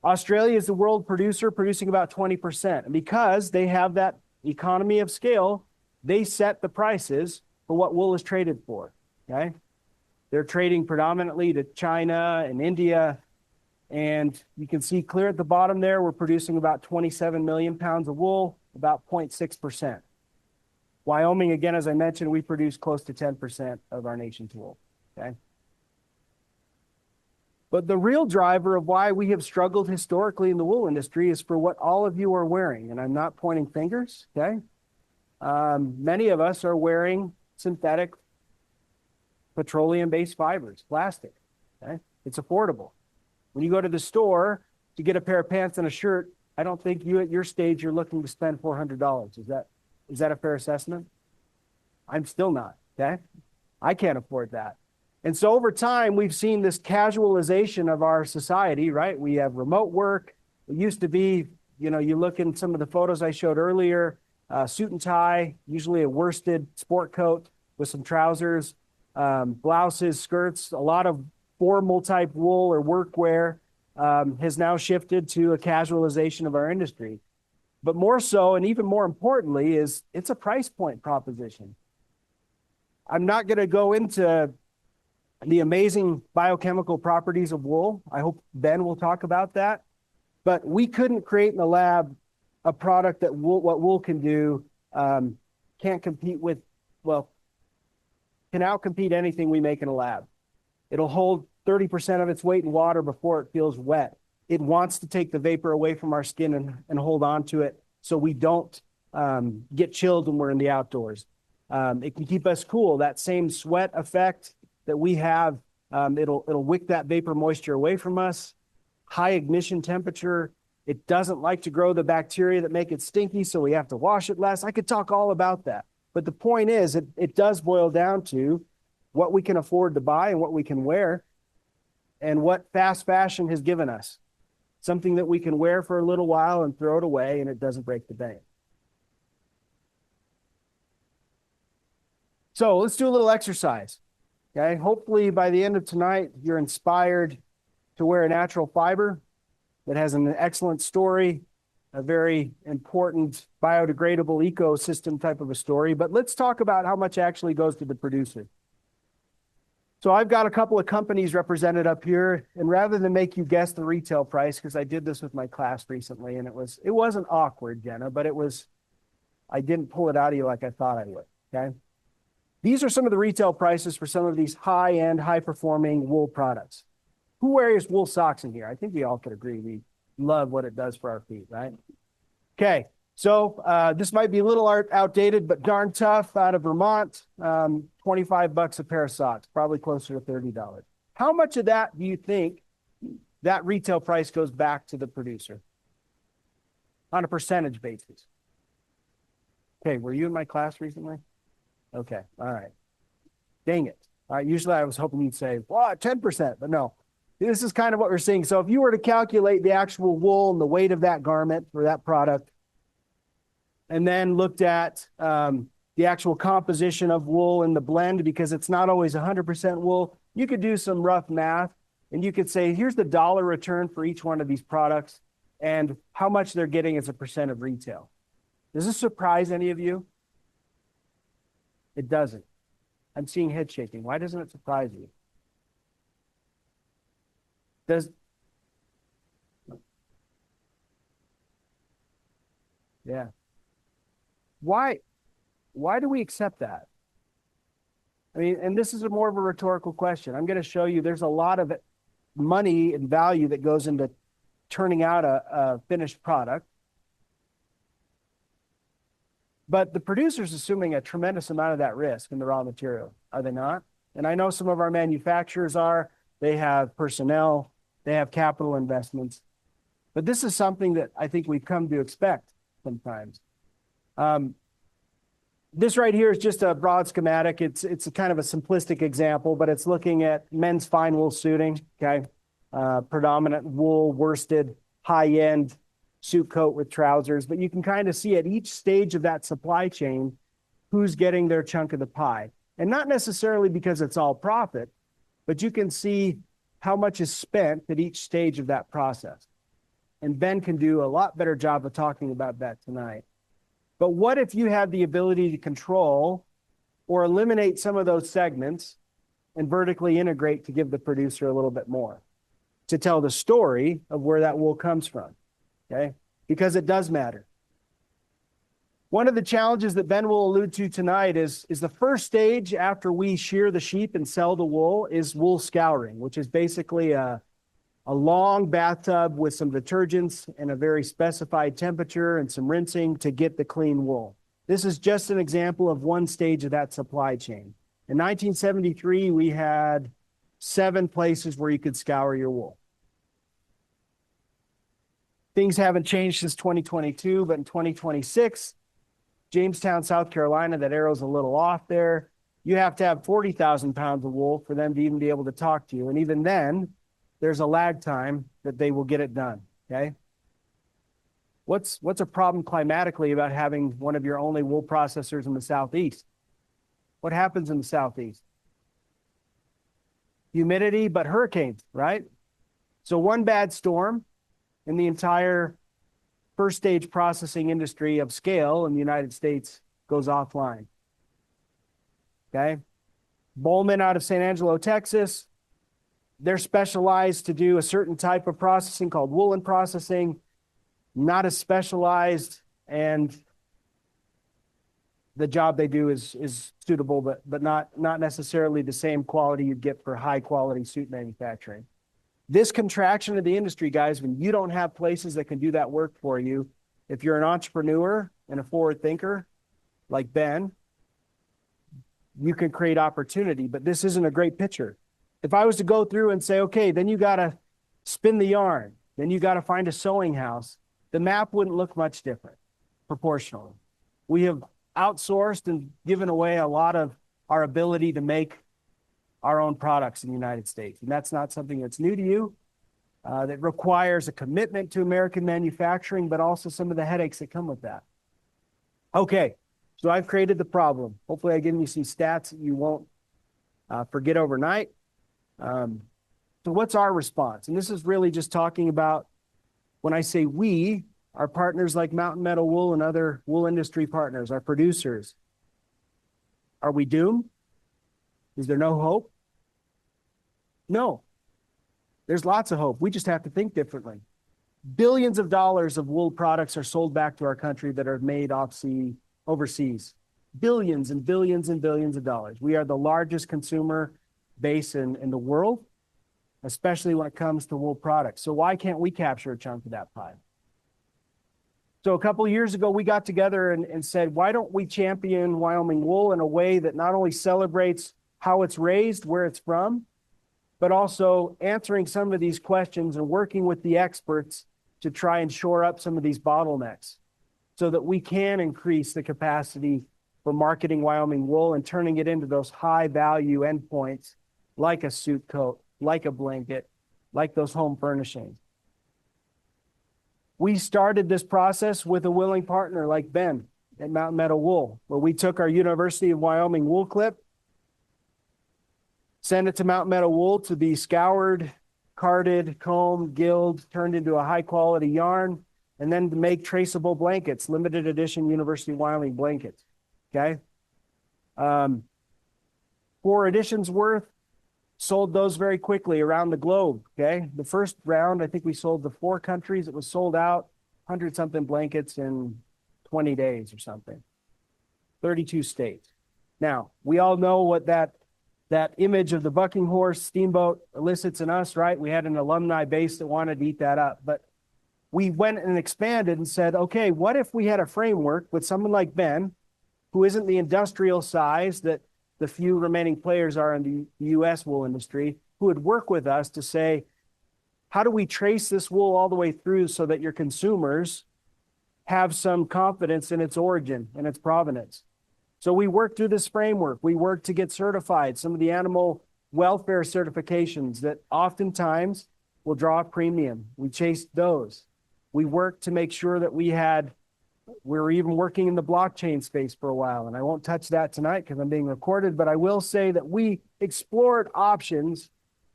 Australia is the world producer, producing about 20%. And because they have that economy of scale, they set the prices for what wool is traded for, okay? They're trading predominantly to China and India. And you can see clear at the bottom there, we're producing about 27 million pounds of wool, about 0.6%. Wyoming, again, as I mentioned, we produce close to 10% of our nation's wool, okay? But the real driver of why we have struggled historically in the wool industry is for what all of you are wearing. And I'm not pointing fingers, okay? Many of us are wearing synthetic petroleum-based fibers, plastic, okay? It's affordable. When you go to the store to get a pair of pants and a shirt, I don't think you at your stage you're looking to spend $400. Is that a fair assessment? I'm still not, okay? I can't afford that. And so over time, we've seen this casualization of our society, right? We have remote work. It used to be, you know, you look in some of the photos I showed earlier, suit and tie, usually a worsted sport coat with some trousers, blouses, skirts, a lot of formal type wool or workwear has now shifted to a casualization of our industry. But more so, and even more importantly, is it's a price point proposition. I'm not going to go into the amazing biochemical properties of wool. I hope Ben will talk about that. But we couldn't create in the lab a product that what wool can do, can't compete with, well, can outcompete anything we make in a lab. It'll hold 30% of its weight in water before it feels wet. It wants to take the vapor away from our skin and hold on to it so we don't get chilled when we're in the outdoors. It can keep us cool. That same sweat effect that we have, it'll wick that vapor moisture away from us. High ignition temperature. It doesn't like to grow the bacteria that make it stinky, so we have to wash it less. I could talk all about that. But the point is, it does boil down to what we can afford to buy and what we can wear and what fast fashion has given us. Something that we can wear for a little while and throw it away and it doesn't break the bank. So let's do a little exercise. Okay, hopefully by the end of tonight, you're inspired to wear a natural fiber that has an excellent story, a very important biodegradable ecosystem type of a story. But let's talk about how much actually goes to the producer. So I've got a couple of companies represented up here, and rather than make you guess the retail price, because I did this with my class recently, and it wasn't awkward, Jenna, but I didn't pull it out of you like I thought I would, okay? These are some of the retail prices for some of these high-end, high-performing wool products. Who wears wool socks in here? I think we all could agree we love what it does for our feet, right? Okay, so this might be a little outdated, but darn tough out of Vermont. 25 bucks a pair of socks, probably closer to $30. How much of that do you think that retail price goes back to the producer on a percentage basis? Okay, were you in my class recently? Okay, all right. Dang it. All right, usually I was hoping you'd say, well, 10%, but no. This is kind of what we're seeing. So if you were to calculate the actual wool and the weight of that garment or that product, and then looked at the actual composition of wool in the blend, because it's not always 100% wool, you could do some rough math and you could say, here's the dollar return for each one of these products and how much they're getting as a percent of retail. Does this surprise any of you? It doesn't. I'm seeing head shaking. Why doesn't it surprise you? Yeah. Why do we accept that? I mean, and this is more of a rhetorical question. I'm going to show you there's a lot of money and value that goes into turning out a finished product. But the producer's assuming a tremendous amount of that risk in the raw material, are they not? And I know some of our manufacturers are. They have personnel, they have capital investments. But this is something that I think we've come to expect sometimes. This right here is just a broad schematic. It's a kind of a simplistic example, but it's looking at men's fine wool suiting, okay? Predominant wool, worsted, high-end suit coat with trousers. But you can kind of see at each stage of that supply chain who's getting their chunk of the pie. And not necessarily because it's all profit, but you can see how much is spent at each stage of that process. And Ben can do a lot better job of talking about that tonight. But what if you had the ability to control or eliminate some of those segments and vertically integrate to give the producer a little bit more, to tell the story of where that wool comes from, okay? Because it does matter. One of the challenges that Ben will allude to tonight is the first stage after we shear the sheep and sell the wool is wool scouring, which is basically a long bathtub with some detergents and a very specified temperature and some rinsing to get the clean wool. This is just an example of one stage of that supply chain. In 1973, we had 7 places where you could scour your wool. Things haven't changed since 2022, but in 2026, Jamestown, South Carolina, that arrow's a little off there. You have to have 40,000 pounds of wool for them to even be able to talk to you. And even then, there's a lag time that they will get it done, okay? What's a problem climatically about having one of your only wool processors in the Southeast? What happens in the Southeast? Humidity, but hurricanes, right? So one bad storm and the entire first stage processing industry of scale in the United States goes offline, okay? Bowman out of San Angelo, Texas, they're specialized to do a certain type of processing called woolen processing, not as specialized, and the job they do is suitable, but not necessarily the same quality you'd get for high quality suit manufacturing. This contraction of the industry, guys, when you don't have places that can do that work for you, if you're an entrepreneur and a forward thinker like Ben, you can create opportunity, but this isn't a great picture. If I was to go through and say, okay, then you got to spin the yarn, then you got to find a sewing house, the map wouldn't look much different proportionally. We have outsourced and given away a lot of our ability to make our own products in the United States. And that's not something that's new to you. That requires a commitment to American manufacturing, but also some of the headaches that come with that. Okay, so I've created the problem. Hopefully I've given you some stats that you won't forget overnight. So what's our response? And this is really just talking about when I say we, our partners like Mountain Meadow Wool and other wool industry partners, our producers. Are we doomed? Is there no hope? No. There's lots of hope. We just have to think differently. Billions of dollars of wool products are sold back to our country that are made overseas. billions and billions and billions of dollars. We are the largest consumer base in the world, especially when it comes to wool products. So why can't we capture a chunk of that pie? So a couple of years ago, we got together and said, why don't we champion Wyoming wool in a way that not only celebrates how it's raised, where it's from, but also answering some of these questions and working with the experts to try and shore up some of these bottlenecks so that we can increase the capacity for marketing Wyoming wool and turning it into those high value endpoints like a suit coat, like a blanket, like those home furnishings. We started this process with a willing partner like Ben at Mountain Meadow Wool, where we took our University of Wyoming wool clip, sent it to Mountain Meadow Wool to be scoured, carded, combed, gilled, turned into a high quality yarn, and then to make traceable blankets, limited edition University of Wyoming blankets. Okay. 4 editions worth, sold those very quickly around the globe. Okay. The first round, I think we sold to 4 countries. It was sold out, 100 something blankets in 20 days or something, 32 states. Now, we all know what that image of the bucking horse steamboat elicits in us, right? We had an alumni base that wanted to eat that up, but we went and expanded and said, okay, what if we had a framework with someone like Ben, who isn't the industrial size that the few remaining players are in the U.S. wool industry, who would work with us to say, how do we trace this wool all the way through so that your consumers have some confidence in its origin and its provenance? So we worked through this framework. We worked to get certified, some of the animal welfare certifications that oftentimes will draw a premium. We chased those. We worked to make sure that we were even working in the blockchain space for a while. And I won't touch that tonight because I'm being recorded, but I will say that we explored options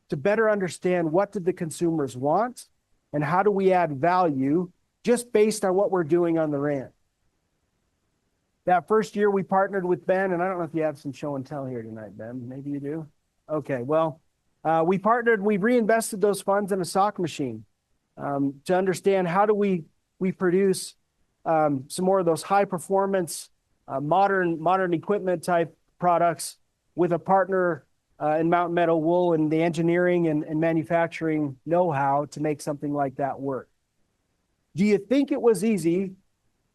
to better understand what did the consumers want and how do we add value just based on what we're doing on the ranch. That first year we partnered with Ben, and I don't know if you have some show and tell here tonight, Ben. Maybe you do. Okay, well, we reinvested those funds in a sock machine to understand how do we produce some more of those high performance, modern equipment type products with a partner in Mountain Meadow Wool and the engineering and manufacturing know-how to make something like that work. Do you think it was easy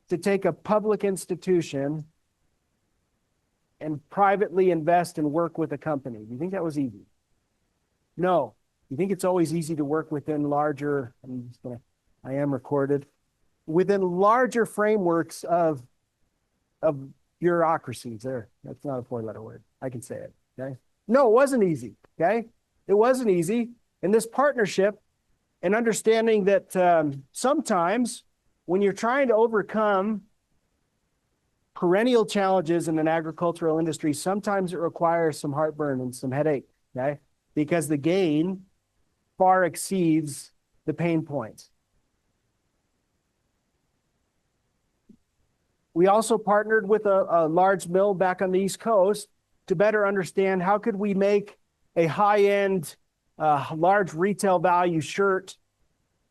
to take a public institution and privately invest and work with a company? Do you think that was easy? No. You think it's always easy to work within larger, I am recorded, within larger frameworks of bureaucracies there. That's not a 4-letter word. I can say it, okay? No, it wasn't easy, okay? It wasn't easy. And this partnership and understanding that sometimes when you're trying to overcome perennial challenges in an agricultural industry, sometimes it requires some heartburn and some headache, okay? Because the gain far exceeds the pain points. We also partnered with a large mill back on the East Coast to better understand how could we make a high-end, large retail value shirt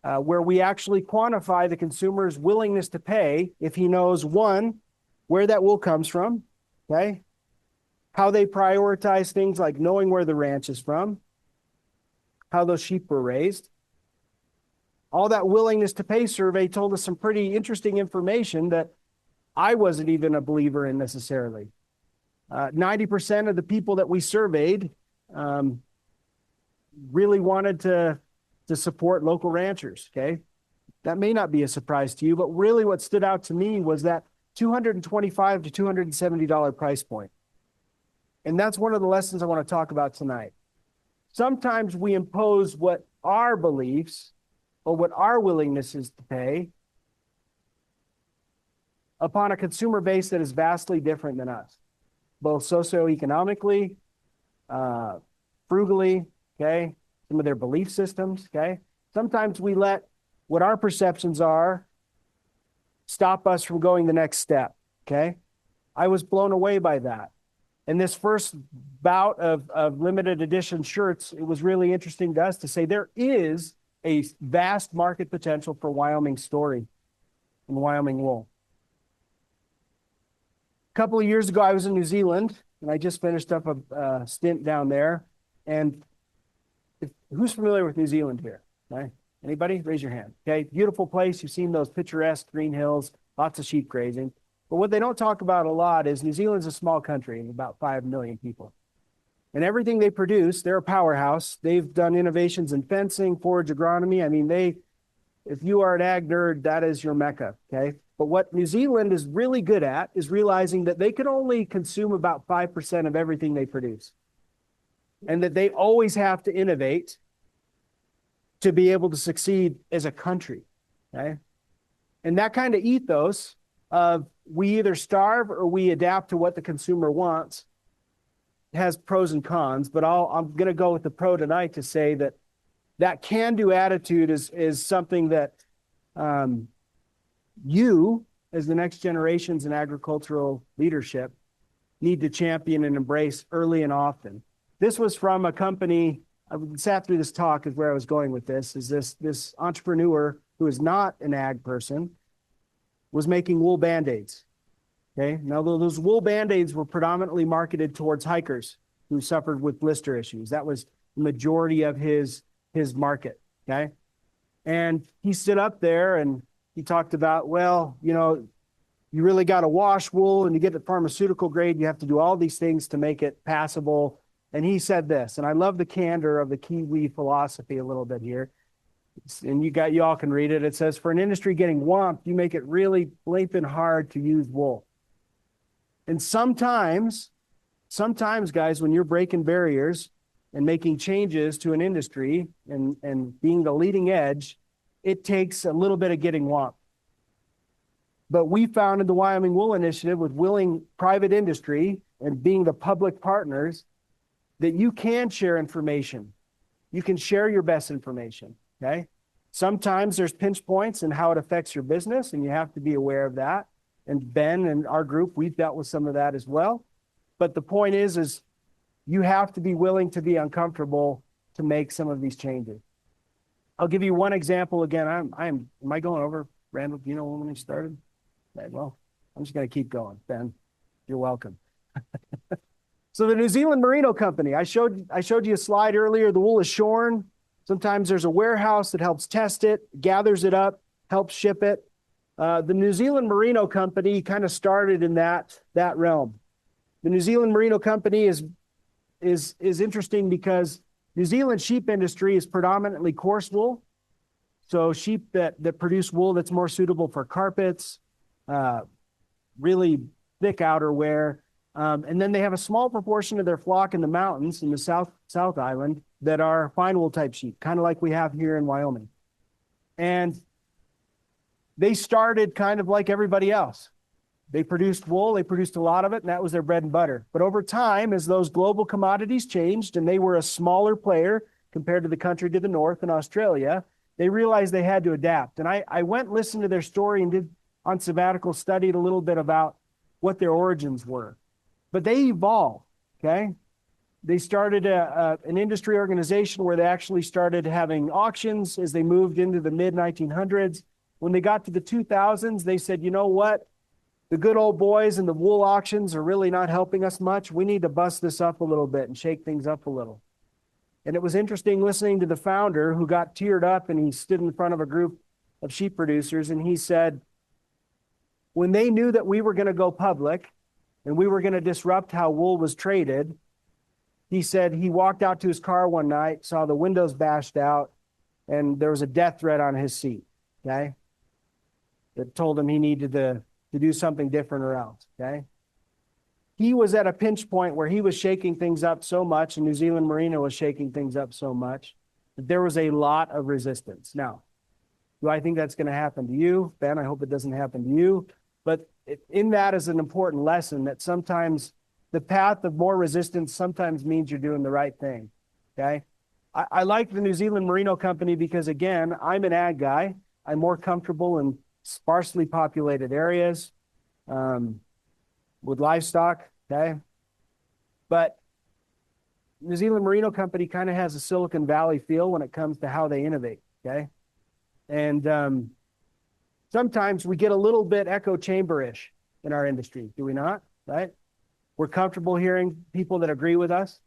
where we actually quantify the consumer's willingness to pay if he knows, one, where that wool comes from, okay? How they prioritize things like knowing where the ranch is from, how those sheep were raised. All that willingness to pay survey told us some pretty interesting information that I wasn't even a believer in necessarily. 90% of the people that we surveyed really wanted to support local ranchers, okay? That may not be a surprise to you, but really what stood out to me was that $225 to $270 price point. And that's one of the lessons I want to talk about tonight. Sometimes we impose what our beliefs or what our willingness is to pay upon a consumer base that is vastly different than us, both socioeconomically, frugally, okay, some of their belief systems, okay? Sometimes we let what our perceptions are stop us from going the next step, okay? I was blown away by that. In this first bout of limited edition shirts, it was really interesting to us to say there is a vast market potential for Wyoming story and Wyoming wool. couple of years ago, I was in New Zealand, and I just finished up a stint down there. And who's familiar with New Zealand here? Right? Anybody? Raise your hand. Okay, beautiful place. You've seen those picturesque green hills, lots of sheep grazing. But what they don't talk about a lot is New Zealand's a small country of about 5 million people. And everything they produce, they're a powerhouse. They've done innovations in fencing, forage agronomy. I mean, if you are an ag nerd, that is your mecca, okay? But what New Zealand is really good at is realizing that they can only consume about 5% of everything they produce. And that they always have to innovate to be able to succeed as a country, okay? And that kind of ethos of we either starve or we adapt to what the consumer wants has pros and cons, but I'm going to go with the pro tonight to say that that can-do attitude is something that you, as the next generations in agricultural leadership, need to champion and embrace early and often. This was from a company, I sat through this talk is where I was going with this, is this entrepreneur who is not an ag person was making wool Band-Aids. Okay, now those wool Band-Aids were predominantly marketed towards hikers who suffered with blister issues. That was the majority of his market, okay? And he stood up there and he talked about, well, you know, you really got to wash wool and you get it pharmaceutical grade. You have to do all these things to make it passable. And he said this, and I love the candor of the Kiwi philosophy a little bit here. And you all can read it. It says, for an industry getting whomped, you make it really bleeping hard to use wool. And sometimes, guys, when you're breaking barriers and making changes to an industry and being the leading edge, it takes a little bit of getting whomped. But we founded the Wyoming Wool Initiative with willing private industry and being the public partners that you can share information. You can share your best information, okay? Sometimes there's pinch points in how it affects your business, and you have to be aware of that. And Ben and our group, we've dealt with some of that as well. But the point is you have to be willing to be uncomfortable to make some of these changes. I'll give you one example again. Am I going over, Randall? Do you know when we started? Okay, well, I'm just going to keep going. Ben, you're welcome. So the New Zealand Merino Company, I showed you a slide earlier. The wool is shorn. Sometimes there's a warehouse that helps test it, gathers it up, helps ship it. The New Zealand Merino Company kind of started in that realm. The New Zealand Merino Company is interesting because New Zealand sheep industry is predominantly coarse wool. So sheep that produce wool that's more suitable for carpets, really thick outerwear. And then they have a small proportion of their flock in the mountains in the South Island that are fine wool type sheep, kind of like we have here in Wyoming. And they started kind of like everybody else. They produced wool, they produced a lot of it, and that was their bread and butter. But over time, as those global commodities changed and they were a smaller player compared to the country to the north in Australia, they realized they had to adapt. And I went and listened to their story and did on sabbatical, studied a little bit about what their origins were. But they evolved, okay? They started an industry organization where they actually started having auctions as they moved into the mid-1900s. When they got to the 2000s, they said, you know what? The good old boys and the wool auctions are really not helping us much. We need to bust this up a little bit and shake things up a little. And it was interesting listening to the founder who got teared up and he stood in front of a group of sheep producers and he said, when they knew that we were going to go public and we were going to disrupt how wool was traded, he said he walked out to his car one night, saw the windows bashed out, and there was a death threat on his seat, okay? That told him he needed to do something different or else, okay? He was at a pinch point where he was shaking things up so much, and New Zealand Merino was shaking things up so much, that there was a lot of resistance. Now, do I think that's going to happen to you? Ben, I hope it doesn't happen to you. But in that is an important lesson that sometimes the path of more resistance sometimes means you're doing the right thing, okay? I like the New Zealand Merino Company because, again, I'm an ag guy. I'm more comfortable in sparsely populated areas with livestock, okay? But New Zealand Merino Company kind of has a Silicon Valley feel when it comes to how they innovate, okay? And sometimes we get a little bit echo chamber-ish in our industry, do we not? right? We're comfortable hearing people that agree with us,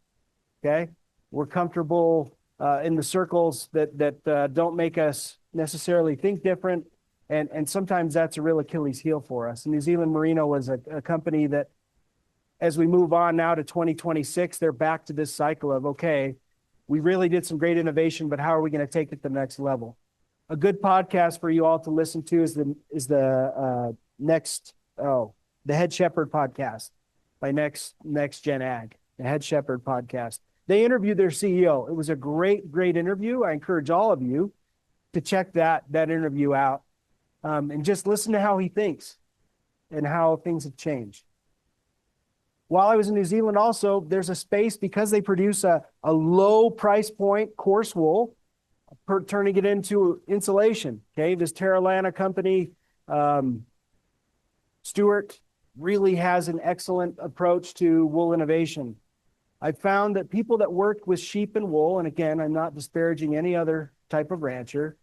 okay? We're comfortable in the circles that don't make us necessarily think different. And sometimes that's a real Achilles heel for us. New Zealand Merino was a company that, as we move on now to 2026, they're back to this cycle of, okay, we really did some great innovation, but how are we going to take it to the next level? A good podcast for you all to listen to is the Head Shepherd podcast by Next Gen Ag, the Head Shepherd podcast. They interviewed their CEO. It was a great interview. I encourage all of you to check that interview out and just listen to how he thinks and how things have changed. While I was in New Zealand also, there's a space because they produce a low price point coarse wool, turning it into insulation. Okay, this Terralana company, Stewart, really has an excellent approach to wool innovation. I found that people that work with sheep and wool, and again, I'm not disparaging any other type of rancher,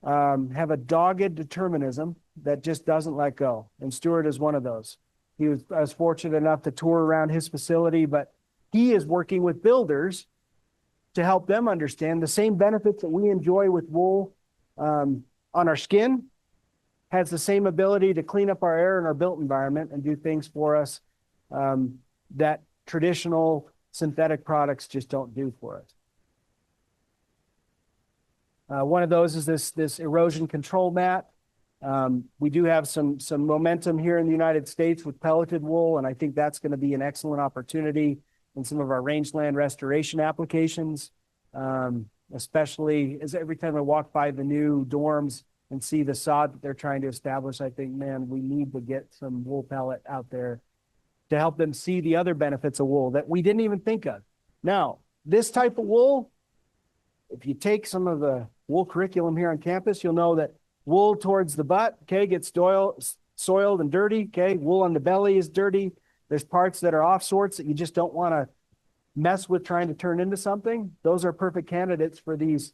have a dogged determinism that just doesn't let go. And Stewart is one of those. I was fortunate enough to tour around his facility, but he is working with builders to help them understand the same benefits that we enjoy with wool on our skin, has the same ability to clean up our air and our built environment and do things for us that traditional synthetic products just don't do for us. One of those is this erosion control mat. We do have some momentum here in the United States with pelleted wool, and I think that's going to be an excellent opportunity in some of our rangeland restoration applications, especially as every time I walk by the new dorms and see the sod that they're trying to establish, I think, man, we need to get some wool pellet out there to help them see the other benefits of wool that we didn't even think of. Now, this type of wool, if you take some of the wool curriculum here on campus, you'll know that wool towards the butt, okay, gets soiled and dirty, okay? Wool on the belly is dirty. There's parts that are off sorts that you just don't want to mess with trying to turn into something. Those are perfect candidates for these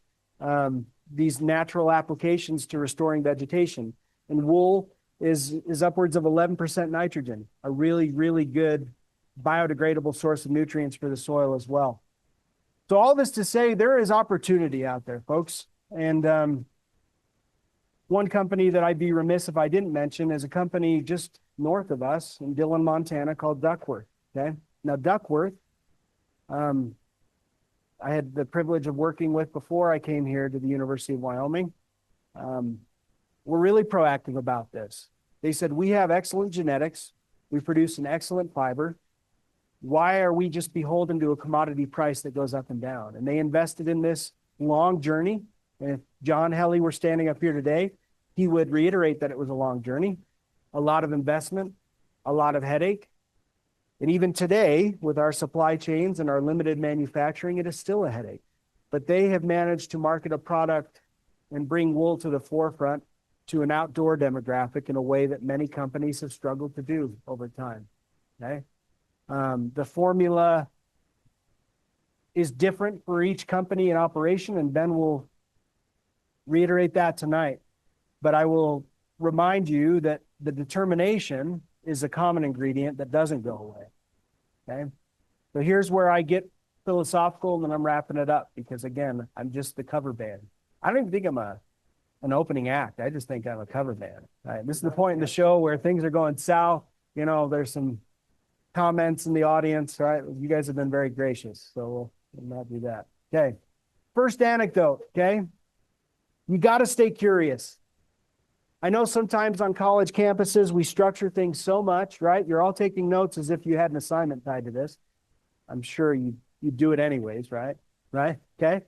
natural applications to restoring vegetation. And wool is upwards of 11% nitrogen, a really, really good biodegradable source of nutrients for the soil as well. So all this to say, there is opportunity out there, folks. And one company that I'd be remiss if I didn't mention is a company just north of us in Dillon, Montana called Duckworth. Okay. Now Duckworth, I had the privilege of working with before I came here to the University of Wyoming. We're really proactive about this. They said, we have excellent genetics. We produce an excellent fiber. Why are we just beholden to a commodity price that goes up and down? And they invested in this long journey. And if John Helly were standing up here today, he would reiterate that it was a long journey, a lot of investment, a lot of headache. And even today, with our supply chains and our limited manufacturing, it is still a headache. But they have managed to market a product and bring wool to the forefront to an outdoor demographic in a way that many companies have struggled to do over time. Okay? The formula is different for each company and operation, and Ben will reiterate that tonight. But I will remind you that the determination is a common ingredient that doesn't go away. Okay? So here's where I get philosophical, and then I'm wrapping it up because, again, I'm just the cover band. I don't even think I'm an opening act. I just think I'm a cover band. All right? This is the point in the show where things are going south. You know, there's some comments in the audience. All right? You guys have been very gracious, so we'll not do that. Okay. First anecdote, okay? You got to stay curious. I know sometimes on college campuses, we structure things so much, right? You're all taking notes as if you had an assignment tied to this. I'm sure you do it anyways, right? Right? Okay.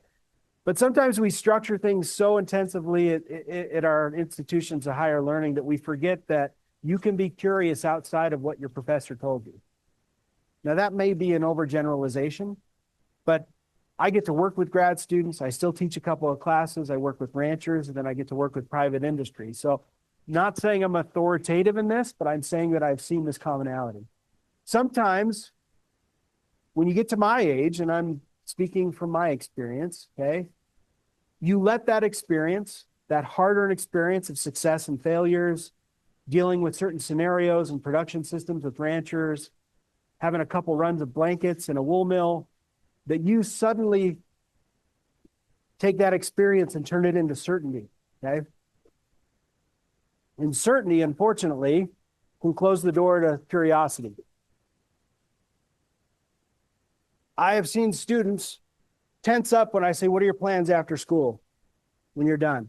But sometimes we structure things so intensively at our institutions of higher learning that we forget that you can be curious outside of what your professor told you. Now, that may be an overgeneralization, but I get to work with grad students. I still teach a couple of classes. I work with ranchers, and then I get to work with private industry. So not saying I'm authoritative in this, but I'm saying that I've seen this commonality. Sometimes when you get to my age, and I'm speaking from my experience, okay, you let that experience, that hard-earned experience of success and failures, dealing with certain scenarios and production systems with ranchers, having a couple runs of blankets in a wool mill, that you suddenly take that experience and turn it into certainty, okay? And certainty, unfortunately, can close the door to curiosity. I have seen students tense up when I say, what are your plans after school when you're done?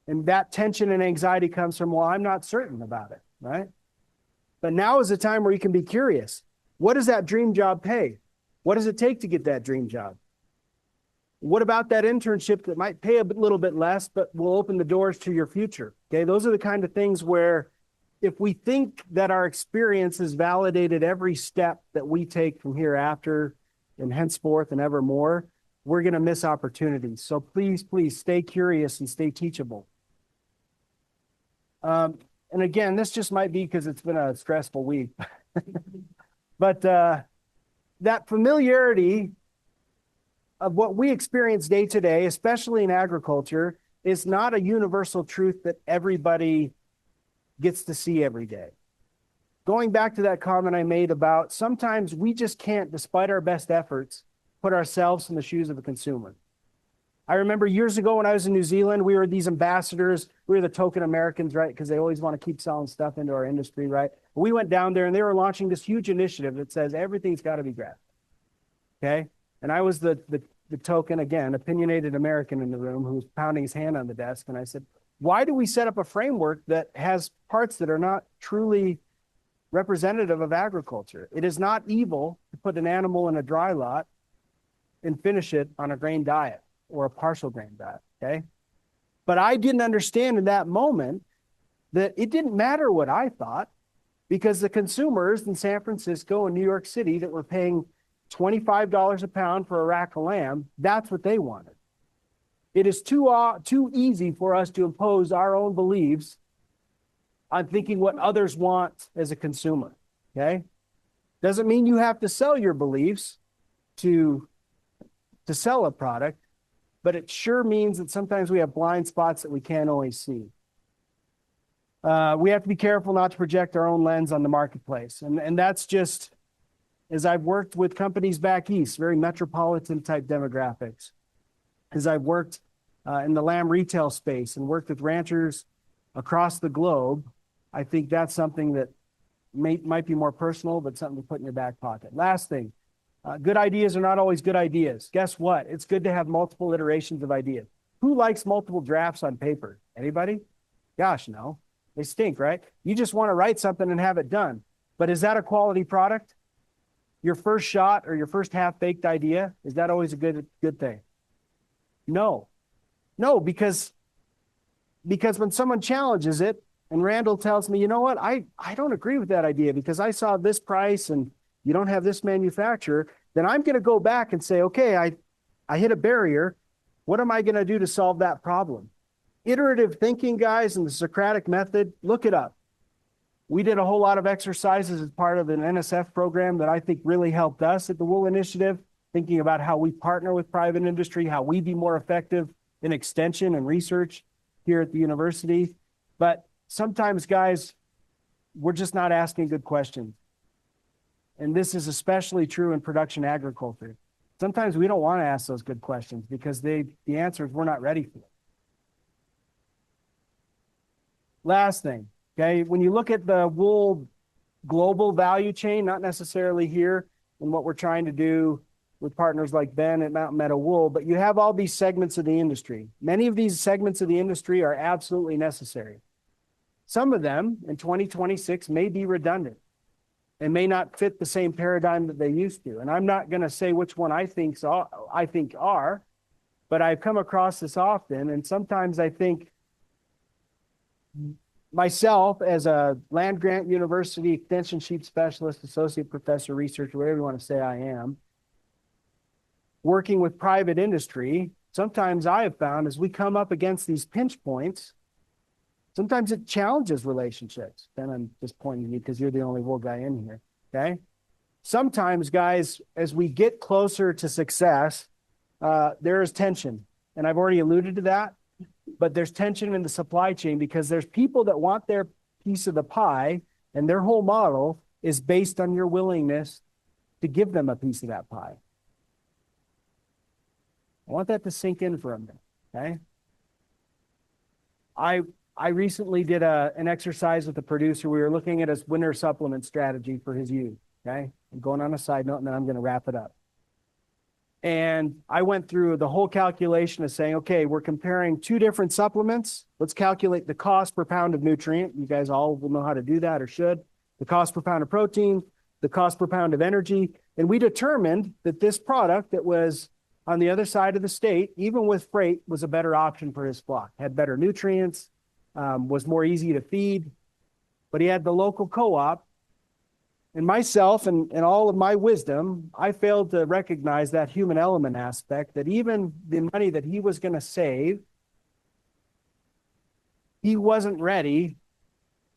And that tension and anxiety comes from, well, I'm not certain about it, right? But now is the time where you can be curious. What does that dream job pay? What does it take to get that dream job? What about that internship that might pay a little bit less, but will open the doors to your future? Okay, those are the kind of things where if we think that our experience has validated every step that we take from hereafter and henceforth and evermore, we're going to miss opportunities. So please, please stay curious and stay teachable. And again, this just might be because it's been a stressful week. But that familiarity of what we experience day to day, especially in agriculture, is not a universal truth that everybody gets to see every day. Going back to that comment I made about sometimes we just can't, despite our best efforts, put ourselves in the shoes of a consumer. I remember years ago when I was in New Zealand, we were these ambassadors. We were the token Americans, right? Because they always want to keep selling stuff into our industry, right? We went down there and they were launching this huge initiative that says everything's got to be grass. Okay? And I was the token, again, opinionated American in the room who was pounding his hand on the desk. And I said, why do we set up a framework that has parts that are not truly representative of agriculture? It is not evil to put an animal in a dry lot and finish it on a grain diet or a partial grain diet, okay? But I didn't understand in that moment that it didn't matter what I thought, because the consumers in San Francisco and New York City that were paying $25 a pound for a rack of lamb, that's what they wanted. It is too easy for us to impose our own beliefs on thinking what others want as a consumer, okay? Doesn't mean you have to sell your beliefs to sell a product, but it sure means that sometimes we have blind spots that we can't always see. We have to be careful not to project our own lens on the marketplace. And that's just, as I've worked with companies back east, very metropolitan type demographics, as I've worked in the lamb retail space and worked with ranchers across the globe, I think that's something that might be more personal, but something to put in your back pocket. Last thing, good ideas are not always good ideas. Guess what? It's good to have multiple iterations of ideas. Who likes multiple drafts on paper? Anybody? Gosh, no. They stink, right? You just want to write something and have it done. But is that a quality product? Your first shot or your first half-baked idea, is that always a good thing? No. No, because when someone challenges it, and Randall tells me, you know what, I don't agree with that idea because I saw this price and you don't have this manufacturer, then I'm going to go back and say, okay, I hit a barrier. What am I going to do to solve that problem? Iterative thinking, guys, and the Socratic method, look it up. We did a whole lot of exercises as part of an NSF program that I think really helped us at the Wool Initiative, thinking about how we partner with private industry, how we be more effective in extension and research here at the university. But sometimes, guys, we're just not asking good questions. And this is especially true in production agriculture. Sometimes we don't want to ask those good questions because the answers we're not ready for. Last thing, okay, when you look at the wool global value chain, not necessarily here in what we're trying to do with partners like Ben at Mountain Meadow Wool, but you have all these segments of the industry. Many of these segments of the industry are absolutely necessary. Some of them in 2026 may be redundant and may not fit the same paradigm that they used to. And I'm not going to say which one I think are, but I've come across this often. And sometimes I think myself as a land grant university extension sheep specialist, associate professor, researcher, whatever you want to say I am, working with private industry, sometimes I have found as we come up against these pinch points, sometimes it challenges relationships. Then I'm just pointing to you because you're the only wool guy in here, okay? Sometimes, guys, as we get closer to success, there is tension. And I've already alluded to that, but there's tension in the supply chain because there's people that want their piece of the pie, and their whole model is based on your willingness to give them a piece of that pie. I want that to sink in for a minute, okay? I recently did an exercise with a producer. We were looking at his winter supplement strategy for his ewes, okay? I'm going on a side note, and then I'm going to wrap it up. And I went through the whole calculation of saying, okay, we're comparing two different supplements. Let's calculate the cost per pound of nutrient. You guys all will know how to do that or should. The cost per pound of protein, the cost per pound of energy. And we determined that this product that was on the other side of the state, even with freight, was a better option for his flock. Had better nutrients, was more easy to feed, but he had the local co-op. And myself and all of my wisdom, I failed to recognize that human element aspect, that even the money that he was going to save, he wasn't ready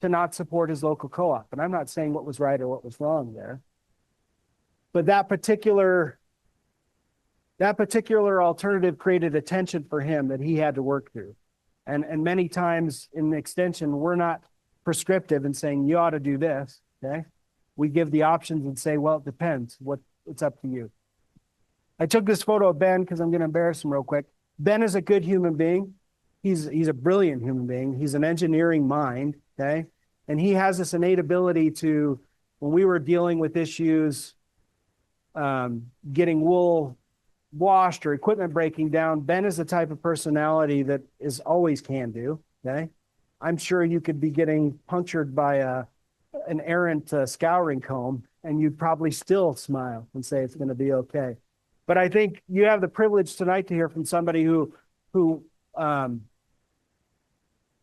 to not support his local co-op. And I'm not saying what was right or what was wrong there. But that particular alternative created a tension for him that he had to work through. And many times in the extension, we're not prescriptive in saying, you ought to do this, okay? We give the options and say, well, it depends. It's up to you. I took this photo of Ben because I'm going to embarrass him real quick. Ben is a good human being. He's a brilliant human being. He's an engineering mind, okay? And he has this innate ability to, when we were dealing with issues, getting wool washed or equipment breaking down, Ben is the type of personality that is always can do, okay? I'm sure you could be getting punctured by an errant scouring comb, and you'd probably still smile and say it's going to be okay. But I think you have the privilege tonight to hear from somebody who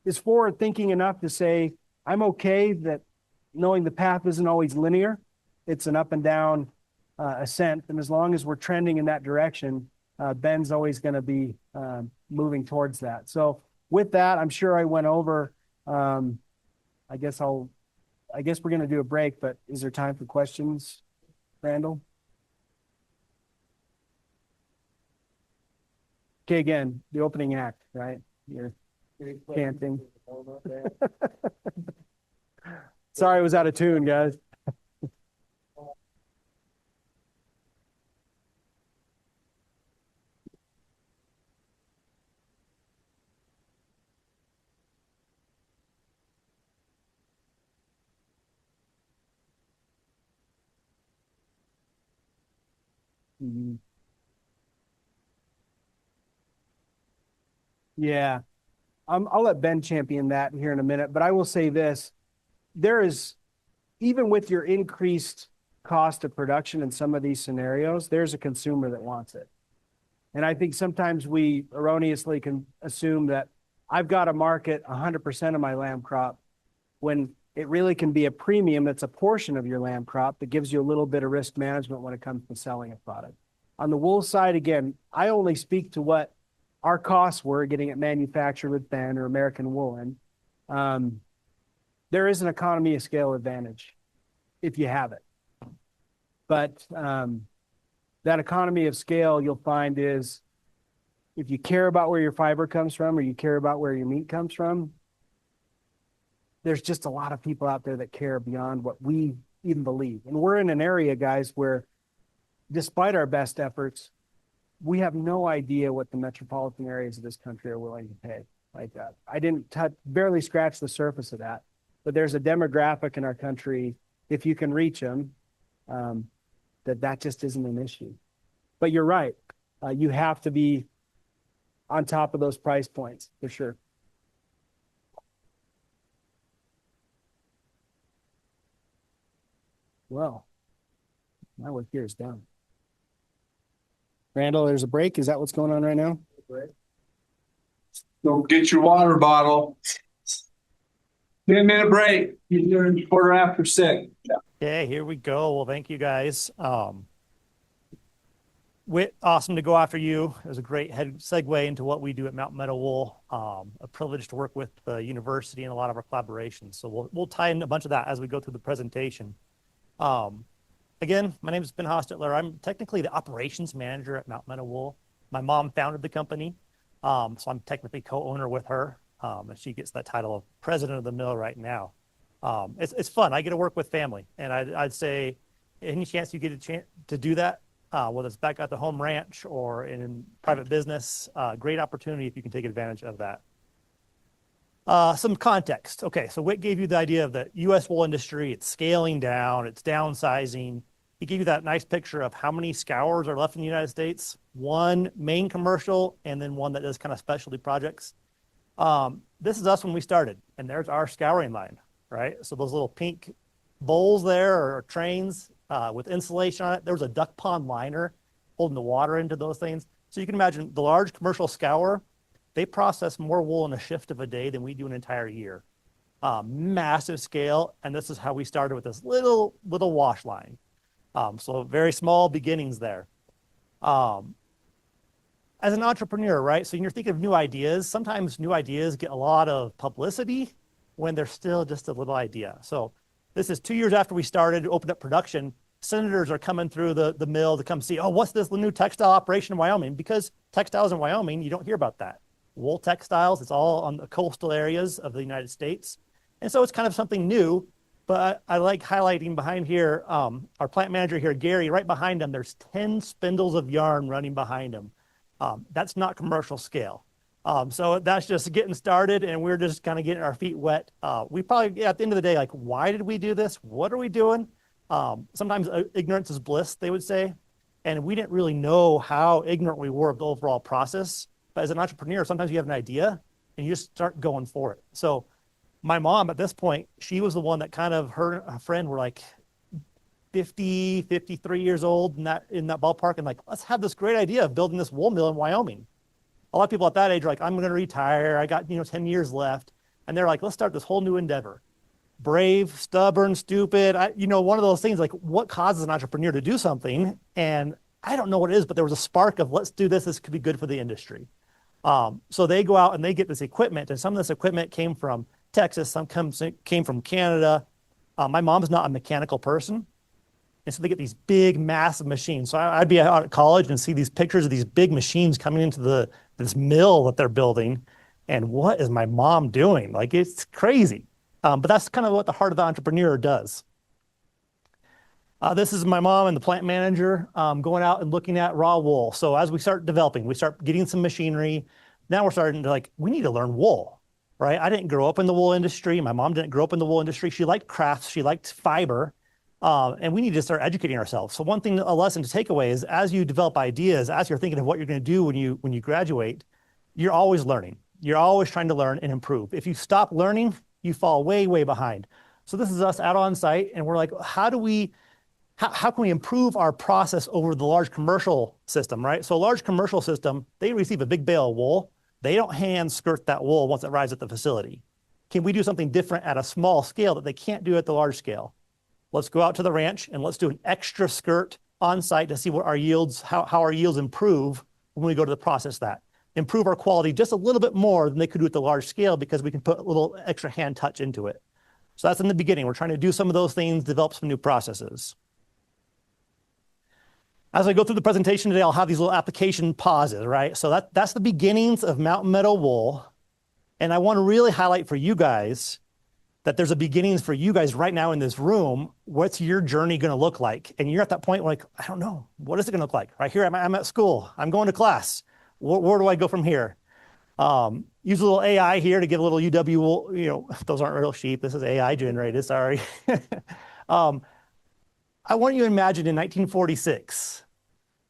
is forward thinking enough to say, I'm okay that knowing the path isn't always linear. It's an up and down ascent. And as long as we're trending in that direction, Ben's always going to be moving towards that. So with that, I'm sure I went over. I guess we're going to do a break, but is there time for questions, Randall? Okay, again, the opening act, right? You're chanting. Sorry, I was out of tune, guys. Mm-hmm. Yeah, I'll let Ben champion that here in a minute, but I will say this. There is, even with your increased cost of production in some of these scenarios, there's a consumer that wants it. And I think sometimes we erroneously can assume that I've got to market 100% of my lamb crop when it really can be a premium that's a portion of your lamb crop that gives you a little bit of risk management when it comes to selling a product. On the wool side, again, I only speak to what our costs were getting it manufactured with Ben or American Woolen. There is an economy of scale advantage if you have it. But that economy of scale you'll find is if you care about where your fiber comes from or you care about where your meat comes from, there's just a lot of people out there that care beyond what we even believe. And we're in an area, guys, where despite our best efforts, we have no idea what the metropolitan areas of this country are willing to pay like that. I didn't barely scratch the surface of that, but there's a demographic in our country, if you can reach them, that just isn't an issue. But you're right. You have to be on top of those price points for sure. Well, my work here is done. Randall, there's a break. Is that what's going on right now? Go get your water bottle. 10-minute break. You're in 6:15. Okay, here we go. Well, thank you guys. Whit, awesome to go after you. It was a great segue into what we do at Mountain Meadow Wool. A privilege to work with the university and a lot of our collaborations. So we'll tie in a bunch of that as we go through the presentation. Again, my name is Ben Hostetler. I'm technically the operations manager at Mountain Meadow Wool. My mom founded the company, so I'm technically co-owner with her, and she gets that title of president of the mill right now. It's fun. I get to work with family, and I'd say any chance you get a chance to do that, whether it's back at the home ranch or in private business, great opportunity if you can take advantage of that. Some context. Okay, so Wick gave you the idea of the U.S. wool industry. It's scaling down, it's downsizing. He gave you that nice picture of how many scours are left in the United States. One main commercial and then one that does kind of specialty projects. This is us when we started, and there's our scouring line, right? So those little pink bowls there are trains with insulation on it. There was a duck pond liner holding the water into those things. So you can imagine the large commercial scour, they process more wool in a shift of a day than we do an entire year. Massive scale, and this is how we started with this little wash line. So very small beginnings there. As an entrepreneur, right? So when you're thinking of new ideas, sometimes new ideas get a lot of publicity when they're still just a little idea. So this is 2 years after we started, opened up production. Senators are coming through the mill to come see, oh, what's this new textile operation in Wyoming? Because textiles in Wyoming, you don't hear about that. Wool textiles, it's all on the coastal areas of the United States. And so it's kind of something new, but I like highlighting behind here, our plant manager here, Gary, right behind him, there's 10 spindles of yarn running behind him. That's not commercial scale. So that's just getting started, and we're just kind of getting our feet wet. We probably, at the end of the day, like, why did we do this? What are we doing? Sometimes ignorance is bliss, they would say. And we didn't really know how ignorant we were of the overall process. But as an entrepreneur, sometimes you have an idea and you just start going for it. So my mom at this point, she was the one that kind of, her and a friend were like 50, 53 years old in that ballpark, and like, let's have this great idea of building this wool mill in Wyoming. A lot of people at that age are like, I'm going to retire. I got 10 years left. And they're like, let's start this whole new endeavor. Brave, stubborn, stupid. One of those things, like, what causes an entrepreneur to do something? And I don't know what it is, but there was a spark of, let's do this. This could be good for the industry. So they go out and they get this equipment, and some of this equipment came from Texas, some came from Canada. My mom's not a mechanical person. And so they get these big, massive machines. So I'd be out at college and see these pictures of these big machines coming into this mill that they're building. And what is my mom doing? Like, it's crazy. But that's kind of what the heart of the entrepreneur does. This is my mom and the plant manager going out and looking at raw wool. So as we start developing, we start getting some machinery. Now we're starting to we need to learn wool, right? I didn't grow up in the wool industry. My mom didn't grow up in the wool industry. She liked crafts. She liked fiber. And we need to start educating ourselves. So one thing, a lesson to take away is, as you develop ideas, as you're thinking of what you're going to do when you graduate, you're always learning. You're always trying to learn and improve. If you stop learning, you fall way, way behind. So this is us out on site, and we're like, how can we improve our process over the large commercial system, right? So a large commercial system, they receive a big bale of wool. They don't hand skirt that wool once it arrives at the facility. Can we do something different at a small scale that they can't do at the large scale? Let's go out to the ranch and let's do an extra skirt on site to see what our yields, how our yields improve when we go to the process that. Improve our quality just a little bit more than they could do at the large scale, because we can put a little extra hand touch into it. So that's in the beginning. We're trying to do some of those things, develop some new processes. As I go through the presentation today, I'll have these little application pauses, right? So that's the beginnings of Mountain Meadow Wool. And I want to really highlight for you guys that there's a beginnings for you guys right now in this room. What's your journey going to look like? And you're at that point like, I don't know. What is it going to look like? Right here, I'm at school. I'm going to class. Where do I go from here? Use a little AI here to give a little UW, those aren't real sheep. This is AI generated, sorry. I want you to imagine in 1946,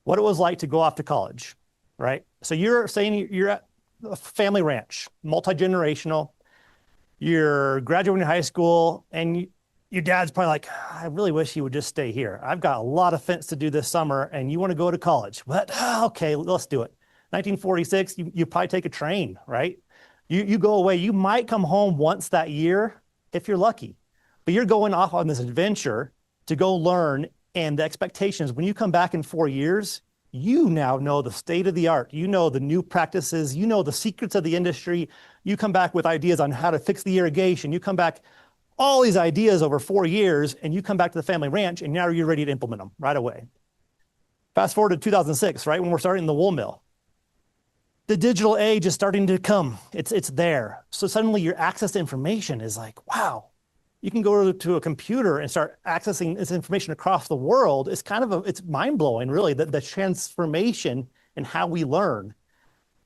what it was like to go off to college, right? So you're saying you're at a family ranch, multi-generational. You're graduating high school, and your dad's probably like, I really wish he would just stay here. I've got a lot of fence to do this summer, and you want to go to college. What? Okay, let's do it. 1946, you probably take a train, right? You go away. You might come home once that year if you're lucky, but you're going off on this adventure to go learn. And the expectation is when you come back in 4 years, you now know the state of the art. You know the new practices. You know the secrets of the industry. You come back with ideas on how to fix the irrigation. You come back, all these ideas over 4 years, and you come back to the family ranch, and now you're ready to implement them right away. Fast forward to 2006, right, when we're starting the wool mill. The digital age is starting to come. It's there. So suddenly your access to information is like, wow. You can go to a computer and start accessing this information across the world. It's kind of it's mind-blowing, really, the transformation in how we learn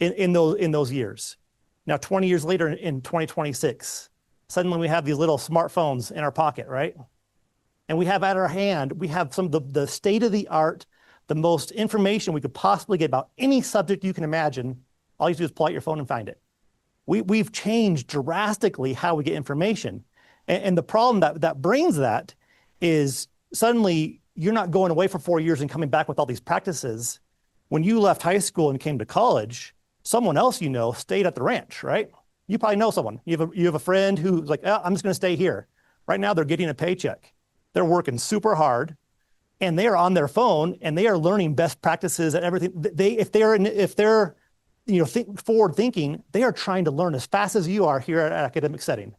in those years. Now, 20 years later, in 2026, suddenly we have these little smartphones in our pocket, right? And we have at our hand, we have some of the state-of-the-art, the most information we could possibly get about any subject you can imagine. All you do is pull out your phone and find it. We've changed drastically how we get information. And the problem that brings that is suddenly you're not going away for 4 years and coming back with all these practices. When you left high school and came to college, someone else you know stayed at the ranch, right? You probably know someone. You have a friend who's like, oh, I'm just going to stay here. Right now, they're getting a paycheck. They're working super hard, and they are on their phone, and they are learning best practices and everything. If they're forward thinking, they are trying to learn as fast as you are here at an academic setting.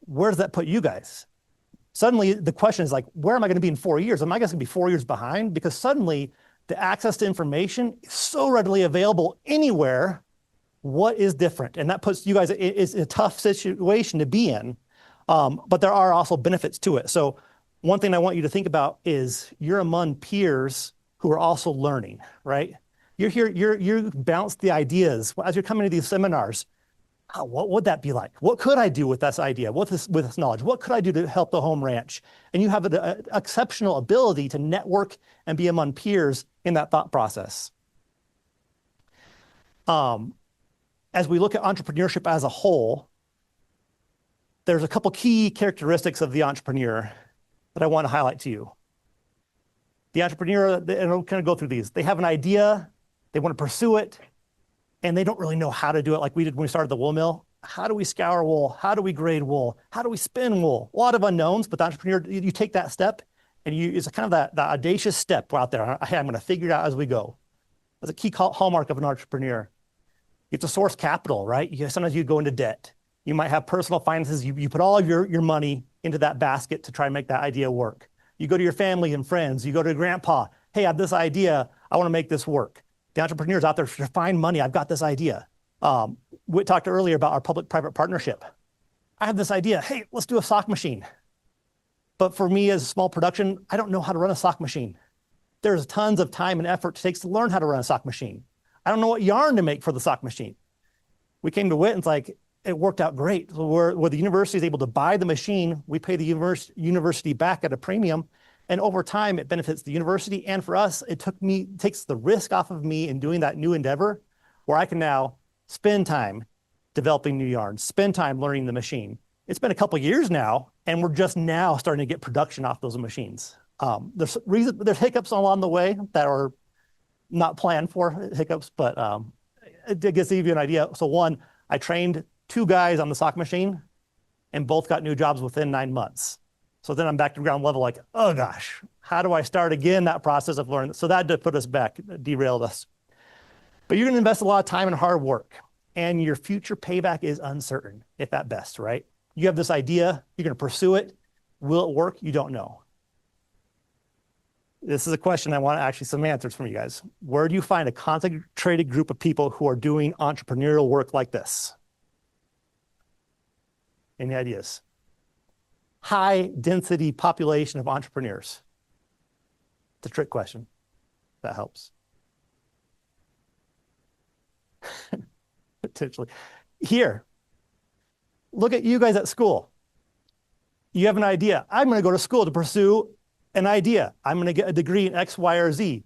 Where does that put you guys? Suddenly, the question is like, where am I going to be in 4 years? Am I going to be 4 years behind? Because suddenly, the access to information is so readily available anywhere. What is different? And that puts you guys in a tough situation to be in. But there are also benefits to it. So one thing I want you to think about is you're among peers who are also learning, right? You're here, you bounce the ideas. As you're coming to these seminars, oh, what would that be like? What could I do with this idea, with this knowledge? What could I do to help the home ranch? And you have an exceptional ability to network and be among peers in that thought process. As we look at entrepreneurship as a whole, there's a couple key characteristics of the entrepreneur that I want to highlight to you. The entrepreneur, and I'll kind of go through these. They have an idea, they want to pursue it, and they don't really know how to do it like we did when we started the wool mill. How do we scour wool? How do we grade wool? How do we spin wool? A lot of unknowns, but the entrepreneur, you take that step, and it's kind of that audacious step out there. Hey, I'm going to figure it out as we go. That's a key hallmark of an entrepreneur. You have to source capital, right? Sometimes you go into debt. You might have personal finances. You put all of your money into that basket to try and make that idea work. You go to your family and friends. You go to grandpa. Hey, I have this idea. I want to make this work. The entrepreneur's out there to find money. I've got this idea. We talked earlier about our public-private partnership. I have this idea. Hey, let's do a sock machine. But for me as a small production, I don't know how to run a sock machine. There's tons of time and effort it takes to learn how to run a sock machine. I don't know what yarn to make for the sock machine. We came to WIT and it's like, it worked out great. So where the university is able to buy the machine, we pay the university back at a premium. And over time, it benefits the university. And for us, it takes the risk off of me in doing that new endeavor where I can now spend time developing new yarns, spend time learning the machine. It's been a couple of years now, and we're just now starting to get production off those machines. There's hiccups along the way that are not planned for hiccups, but it gives you an idea. So one, I trained 2 guys on the sock machine and both got new jobs within 9 months. So then I'm back to ground level like, oh gosh, how do I start again that process of learning? So that did put us back, derailed us. But you're gonna invest a lot of time and hard work and your future payback is uncertain, if at best, right? You have this idea, you're gonna pursue it. Will it work? You don't know. This is a question I want actually some answers from you guys. Where do you find a concentrated group of people who are doing entrepreneurial work like this? Any ideas? High density population of entrepreneurs. It's a trick question. That helps. Potentially. Here, look at you guys at school. You have an idea. I'm going to go to school to pursue an idea. I'm going to get a degree in X, Y, or Z.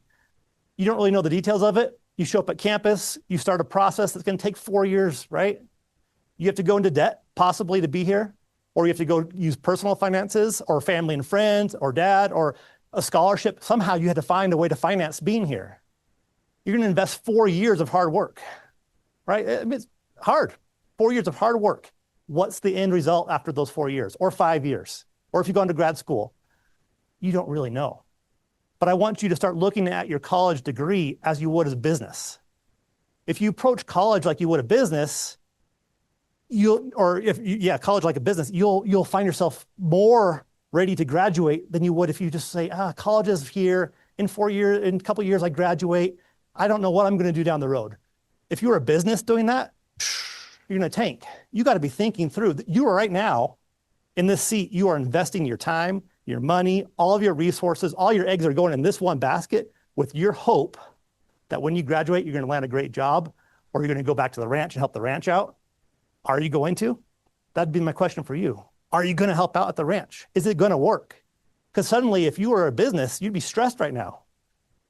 You don't really know the details of it. You show up at campus, you start a process that's going to take 4 years, right? You have to go into debt, possibly, to be here, or you have to go use personal finances, or family and friends, or dad, or a scholarship. Somehow you had to find a way to finance being here. You're going to invest 4 years of hard work, right? I mean, it's hard. 4 years of hard work. What's the end result after those 4 years, or 5 years? Or if you go into grad school, you don't really know. But I want you to start looking at your college degree as you would as business. If you approach college like you would a business, college like a business, you'll find yourself more ready to graduate than you would if you just say, college is here, in 4 years, in a couple of years I graduate, I don't know what I'm gonna do down the road. If you're a business doing that, you're gonna tank. You gotta be thinking through, you are right now In this seat, you are investing your time, your money, all of your resources, all your eggs are going in this one basket with your hope that when you graduate, you're going to land a great job, or you're going to go back to the ranch and help the ranch out. Are you going to? That'd be my question for you. Are you going to help out at the ranch? Is it going to work? Because suddenly, if you were a business, you'd be stressed right now.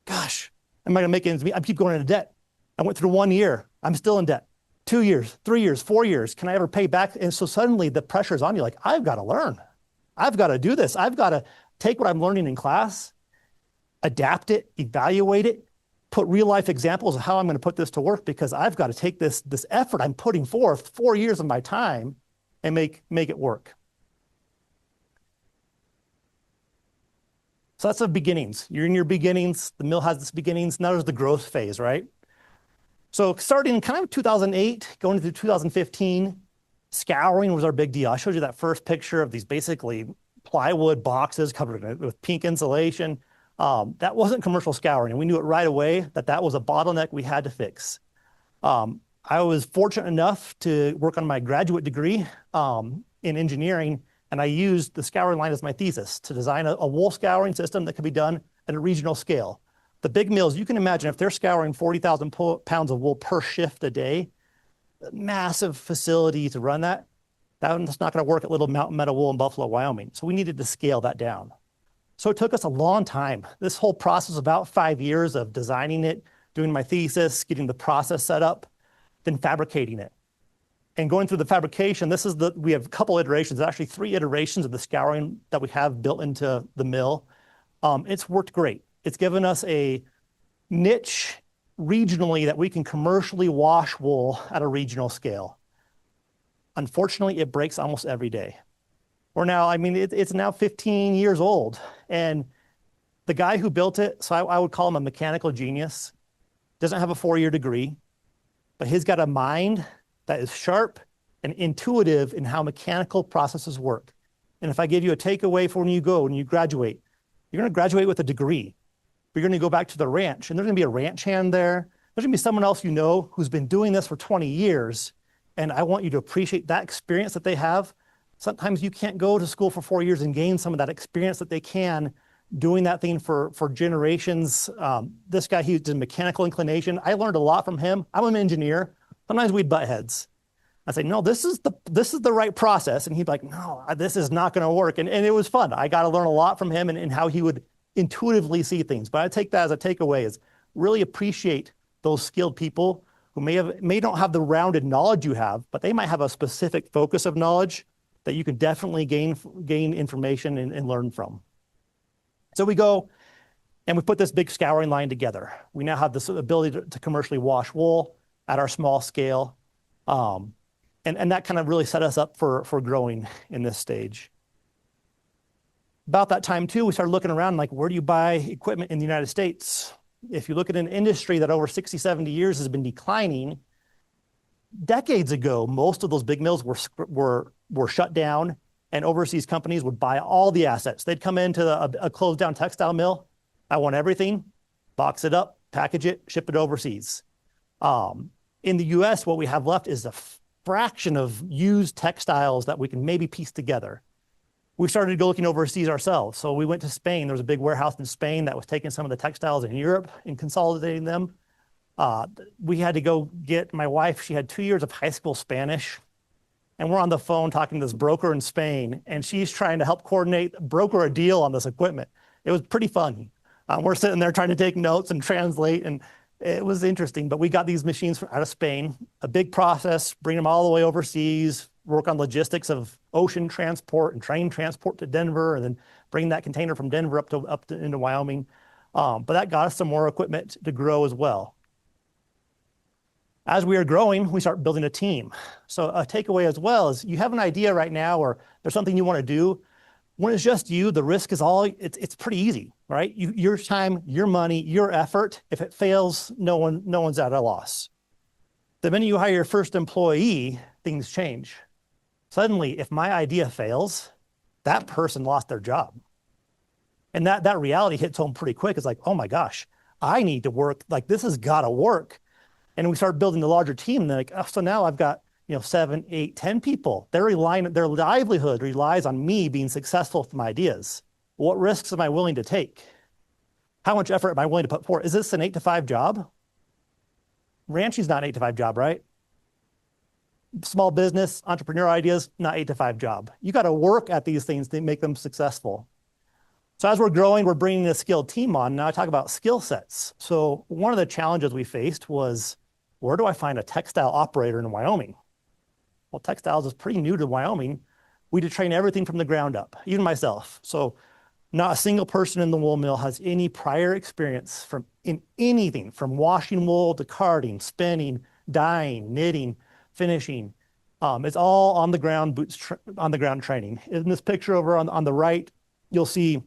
Gosh, am I going to make ends meet? I keep going into debt. I went through 1 year. I'm still in debt. 2 years, 3 years, 4 years. Can I ever pay back? And so suddenly the pressure is on you. Like, I've got to learn. I've got to do this. I've got to take what I'm learning in class, adapt it, evaluate it, put real life examples of how I'm going to put this to work, because I've got to take this effort I'm putting forth 4 years of my time and make it work. So that's the beginnings. You're in your beginnings. The mill has its beginnings. Now there's the growth phase, right? So starting in kind of 2008, going into 2015, scouring was our big deal. I showed you that first picture of these basically plywood boxes covered with pink insulation. That wasn't commercial scouring, and we knew it right away that that was a bottleneck we had to fix. I was fortunate enough to work on my graduate degree in engineering, and I used the scouring line as my thesis to design a wool scouring system that could be done at a regional scale. The big mills, you can imagine if they're scouring 40,000 pounds of wool per shift a day, massive facility to run that, that's not going to work at little Mountain Meadow Wool in Buffalo, Wyoming. So we needed to scale that down. So it took us a long time. This whole process was about 5 years of designing it, doing my thesis, getting the process set up, then fabricating it. And going through the fabrication, we have a couple iterations, actually 3 iterations of the scouring that we have built into the mill. It's worked great. It's given us a niche regionally that we can commercially wash wool at a regional scale. Unfortunately, it breaks almost every day. It's now 15 years old. And the guy who built it, so I would call him a mechanical genius, doesn't have a 4-year degree, but he's got a mind that is sharp and intuitive in how mechanical processes work. And if I give you a takeaway for when you graduate, you're going to graduate with a degree. You're going to go back to the ranch, and there's going to be a ranch hand there. There's going to be someone else you know who's been doing this for 20 years. And I want you to appreciate that experience that they have. Sometimes you can't go to school for 4 years and gain some of that experience that they can doing that thing for generations. This guy, he did mechanical inclination. I learned a lot from him. I'm an engineer. Sometimes we'd butt heads. I say, no, this is the right process. And he'd be like, no, this is not going to work. And it was fun. I got to learn a lot from him and how he would intuitively see things. But I take that as a takeaway, is really appreciate those skilled people who may not have the rounded knowledge you have, but they might have a specific focus of knowledge that you can definitely gain information and learn from. So we go and we put this big scouring line together. We now have this ability to commercially wash wool at our small scale. And that kind of really set us up for growing in this stage. About that time too, we started looking around like, where do you buy equipment in the United States? If you look at an industry that over 60, 70 years has been declining, decades ago, most of those big mills were shut down, and overseas companies would buy all the assets. They'd come into a closed down textile mill. I want everything, box it up, package it, ship it overseas. In the US, what we have left is a fraction of used textiles that we can maybe piece together. We started to go looking overseas ourselves. So we went to Spain. There was a big warehouse in Spain that was taking some of the textiles in Europe and consolidating them. We had to go get my wife. She had 2 years of high school Spanish. And we're on the phone talking to this broker in Spain. And she's trying to help broker a deal on this equipment. It was pretty fun. We're sitting there trying to take notes and translate. And it was interesting. But we got these machines out of Spain. A big process, bring them all the way overseas, work on logistics of ocean transport and train transport to Denver, and then bring that container from Denver up into Wyoming. But that got us some more equipment to grow as well. As we are growing, we start building a team. So a takeaway as well is you have an idea right now, or there's something you want to do. When it's just you, the risk is it's pretty easy, right? Your time, your money, your effort. If it fails, no one's at a loss. The minute you hire your first employee, things change. Suddenly, if my idea fails, that person lost their job. And that reality hits home pretty quick. It's like, oh my gosh, I need to work, like this has got to work. And we started building the larger team. And like, oh, so now I've got, 7, 8, 10 people. Their livelihood relies on me being successful with my ideas. What risks am I willing to take? How much effort am I willing to put forth? Is this an 8 to 5 job? Ranching's not an 8 to 5 job, right? Small business, entrepreneurial ideas, not 8 to 5 job. You got to work at these things to make them successful. So as we're growing, we're bringing a skilled team on. Now I talk about skill sets. So one of the challenges we faced was, where do I find a textile operator in Wyoming? Well, textiles is pretty new to Wyoming. We had to train everything from the ground up, even myself. So not a single person in the wool mill has any prior experience in anything from washing wool to carding, spinning, dyeing, knitting, finishing. It's all on the ground, on the ground training. In this picture over on the right, you'll see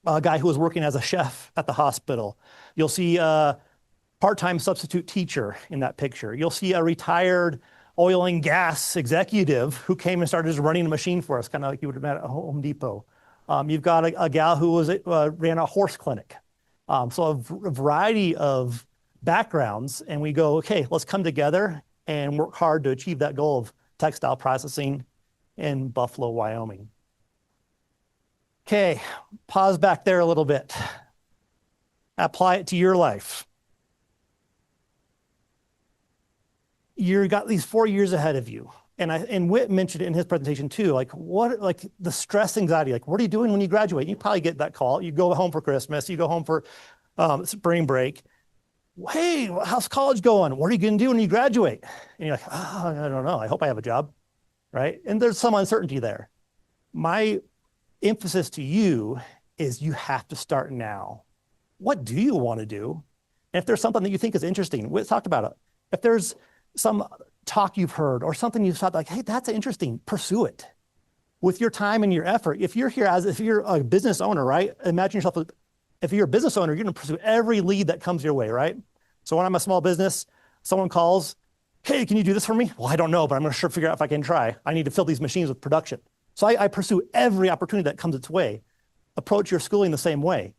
a guy who was working as a chef at the hospital. You'll see a part-time substitute teacher in that picture. You'll see a retired oil and gas executive who came and started just running a machine for us, kind of like you would have met at Home Depot. You've got a gal who ran a horse clinic. So a variety of backgrounds, and we go, okay, let's come together and work hard to achieve that goal of textile processing in Buffalo, Wyoming. Okay, pause back there a little bit. Apply it to your life. You've got these 4 years ahead of you. And Whit mentioned it in his presentation too, like the stress, anxiety, like what are you doing when you graduate? You probably get that call. You go home for Christmas, you go home for spring break. Hey, how's college going? What are you going to do when you graduate? And you're like, oh, I don't know. I hope I have a job, right? And there's some uncertainty there. My emphasis to you is you have to start now. What do you want to do? And if there's something that you think is interesting, we talked about it. If there's some talk you've heard or something you've thought like, hey, that's interesting, pursue it with your time and your effort. If you're here if you're a business owner, right? Imagine yourself, if you're a business owner, you're going to pursue every lead that comes your way, right? So when I'm a small business, someone calls, hey, can you do this for me? Well, I don't know, but I'm going to sure figure out if I can try. I need to fill these machines with production. So I pursue every opportunity that comes its way. Approach your schooling the same way.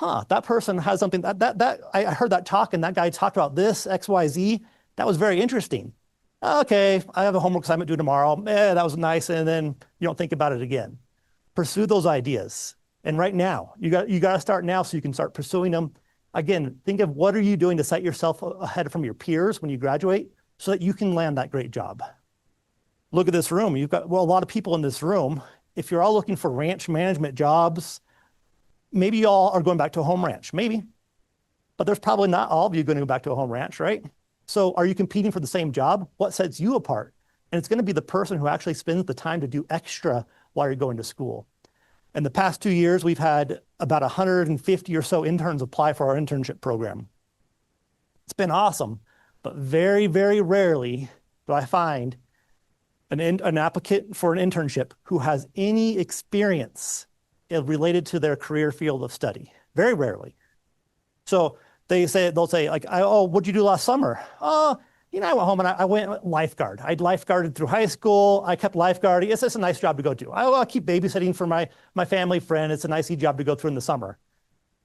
That person has something I heard that talk and that guy talked about this, X, Y, Z. That was very interesting. Okay, I have a homework assignment due tomorrow. That was nice. And then you don't think about it again. Pursue those ideas. And right now, you got to start now so you can start pursuing them. Again, think of what are you doing to set yourself ahead from your peers when you graduate so that you can land that great job. Look at this room. You've got, a lot of people in this room. If you're all looking for ranch management jobs, maybe you all are going back to a home ranch, maybe. But there's probably not all of you going to go back to a home ranch, right? So are you competing for the same job? What sets you apart? And it's going to be the person who actually spends the time to do extra while you're going to school. In the past 2 years, we've had about 150 or so interns apply for our internship program. It's been awesome, but very, very rarely do I find an applicant for an internship who has any experience related to their career field of study. Very rarely. So they'll say like, oh, what'd you do last summer? I went home and I went lifeguard. I'd lifeguarded through high school. I kept lifeguarding. It's just a nice job to go to. I'll keep babysitting for my family friend. It's a nice job to go through in the summer.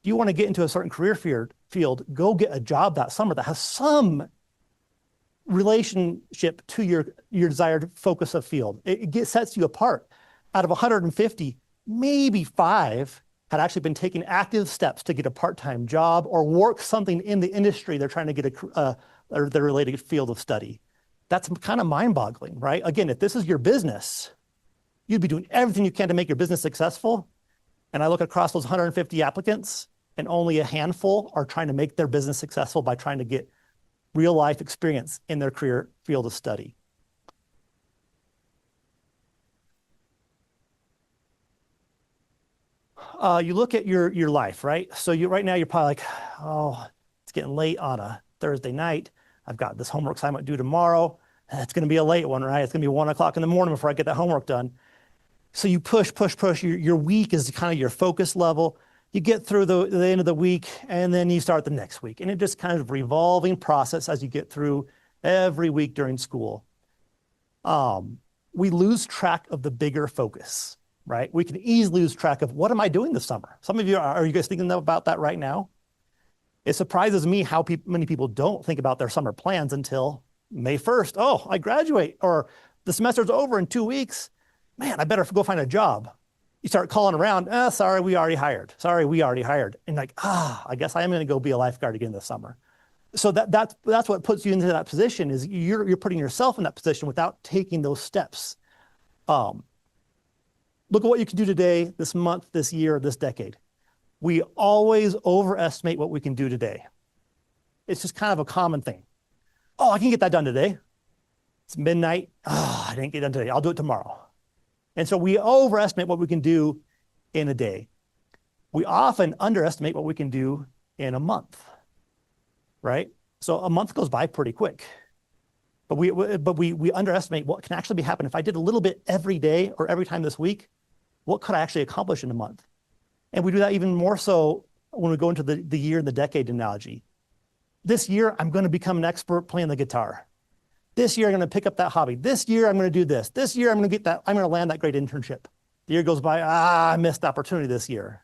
If you want to get into a certain career field, go get a job that summer that has some relationship to your desired focus of field. It sets you apart. Out of 150, maybe 5 had actually been taking active steps to get a part-time job or work something in the industry they're trying to get their related field of study. That's kind of mind-boggling, right? Again, if this is your business, you'd be doing everything you can to make your business successful. And I look across those 150 applicants, and only a handful are trying to make their business successful by trying to get real-life experience in their career field of study. You look at your life, right? So right now you're probably like, oh, it's getting late on a Thursday night. I've got this homework assignment due tomorrow. It's going to be a late one, right? It's going to be 1 o'clock in the morning before I get that homework done. So you push. Your week is kind of your focus level. You get through the end of the week, and then you start the next week. And it just kind of revolving process as you get through every week during school. We lose track of the bigger focus, right? We can easily lose track of what am I doing this summer? Some of you, are you guys thinking about that right now? It surprises me how many people don't think about their summer plans until May 1st, oh, I graduate, or the semester's over in 2 weeks. Man, I better go find a job. You start calling around, sorry, we already hired. Sorry, we already hired. And like, I guess I am going to go be a lifeguard again this summer. So that's what puts you into that position, is you're putting yourself in that position without taking those steps. Look at what you can do today, this month, this year, this decade. We always overestimate what we can do today. It's just kind of a common thing. Oh, I can get that done today. It's midnight. Oh, I didn't get it done today. I'll do it tomorrow. And so we overestimate what we can do in a day. We often underestimate what we can do in a month, right? So a month goes by pretty quick. But we underestimate what can actually be happening. If I did a little bit every day or every time this week, what could I actually accomplish in a month? And we do that even more so when we go into the year and the decade analogy. This year, I'm going to become an expert playing the guitar. This year, I'm going to pick up that hobby. This year, I'm going to do this. This year, I'm going to land that great internship. The year goes by, I missed the opportunity this year.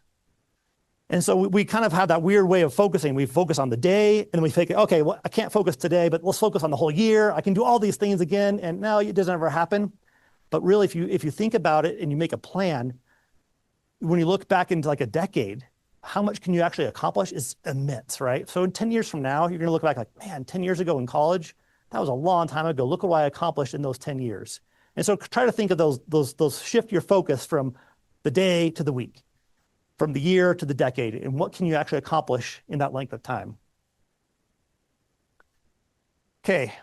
And so we kind of have that weird way of focusing. We focus on the day, and then we think, okay, well, I can't focus today, but let's focus on the whole year. I can do all these things again, and no, it doesn't ever happen. But really, if you think about it and you make a plan, when you look back into like a decade, how much can you actually accomplish is immense, right? So in 10 years from now, you're going to look back like, man, 10 years ago in college, that was a long time ago. Look at what I accomplished in those 10 years. And so try to think of those shift your focus from the day to the week, from the year to the decade, and what can you actually accomplish in that length of time? Okay,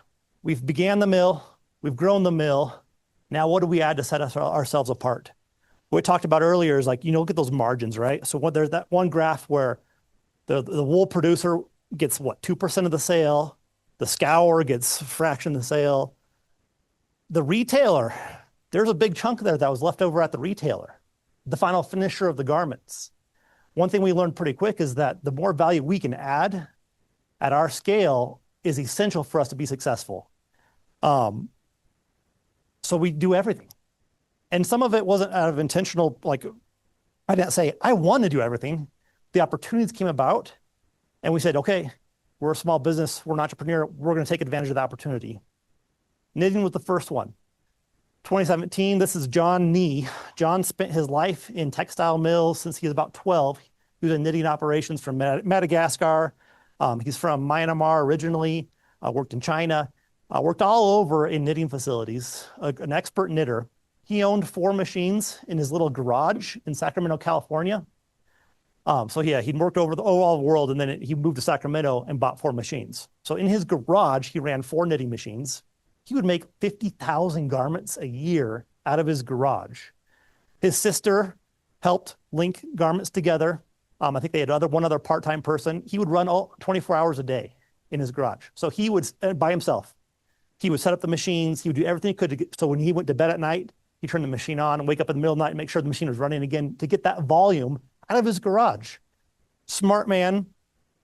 we've began the mill, we've grown the mill. Now what do we add to set ourselves apart? What we talked about earlier is like, look at those margins, right? So there's that one graph where the wool producer gets what, 2% of the sale, the scour gets a fraction of the sale. The retailer, there's a big chunk there that was left over at the retailer, the final finisher of the garments. One thing we learned pretty quick is that the more value we can add at our scale is essential for us to be successful. So we do everything. And some of it wasn't out of intentional, like, I didn't say, I want to do everything. The opportunities came about, and we said, okay, we're a small business, we're an entrepreneur, we're going to take advantage of the opportunity. Knitting was the first one. 2017, this is John Nee. John spent his life in textile mills since he was about 12. He was in knitting operations from Madagascar. He's from Myanmar originally, worked in China, worked all over in knitting facilities, an expert knitter. He owned 4 machines in his little garage in Sacramento, California. So yeah, he'd worked over the overall world, and then he moved to Sacramento and bought 4 machines. So in his garage, he ran 4 knitting machines. He would make 50,000 garments a year out of his garage. His sister helped link garments together. I think they had one other part-time person. He would run 24 hours a day in his garage. So he would, by himself, he would set up the machines. He would do everything he could. So when he went to bed at night, he'd turn the machine on and wake up in the middle of the night and make sure the machine was running again to get that volume out of his garage. Smart man.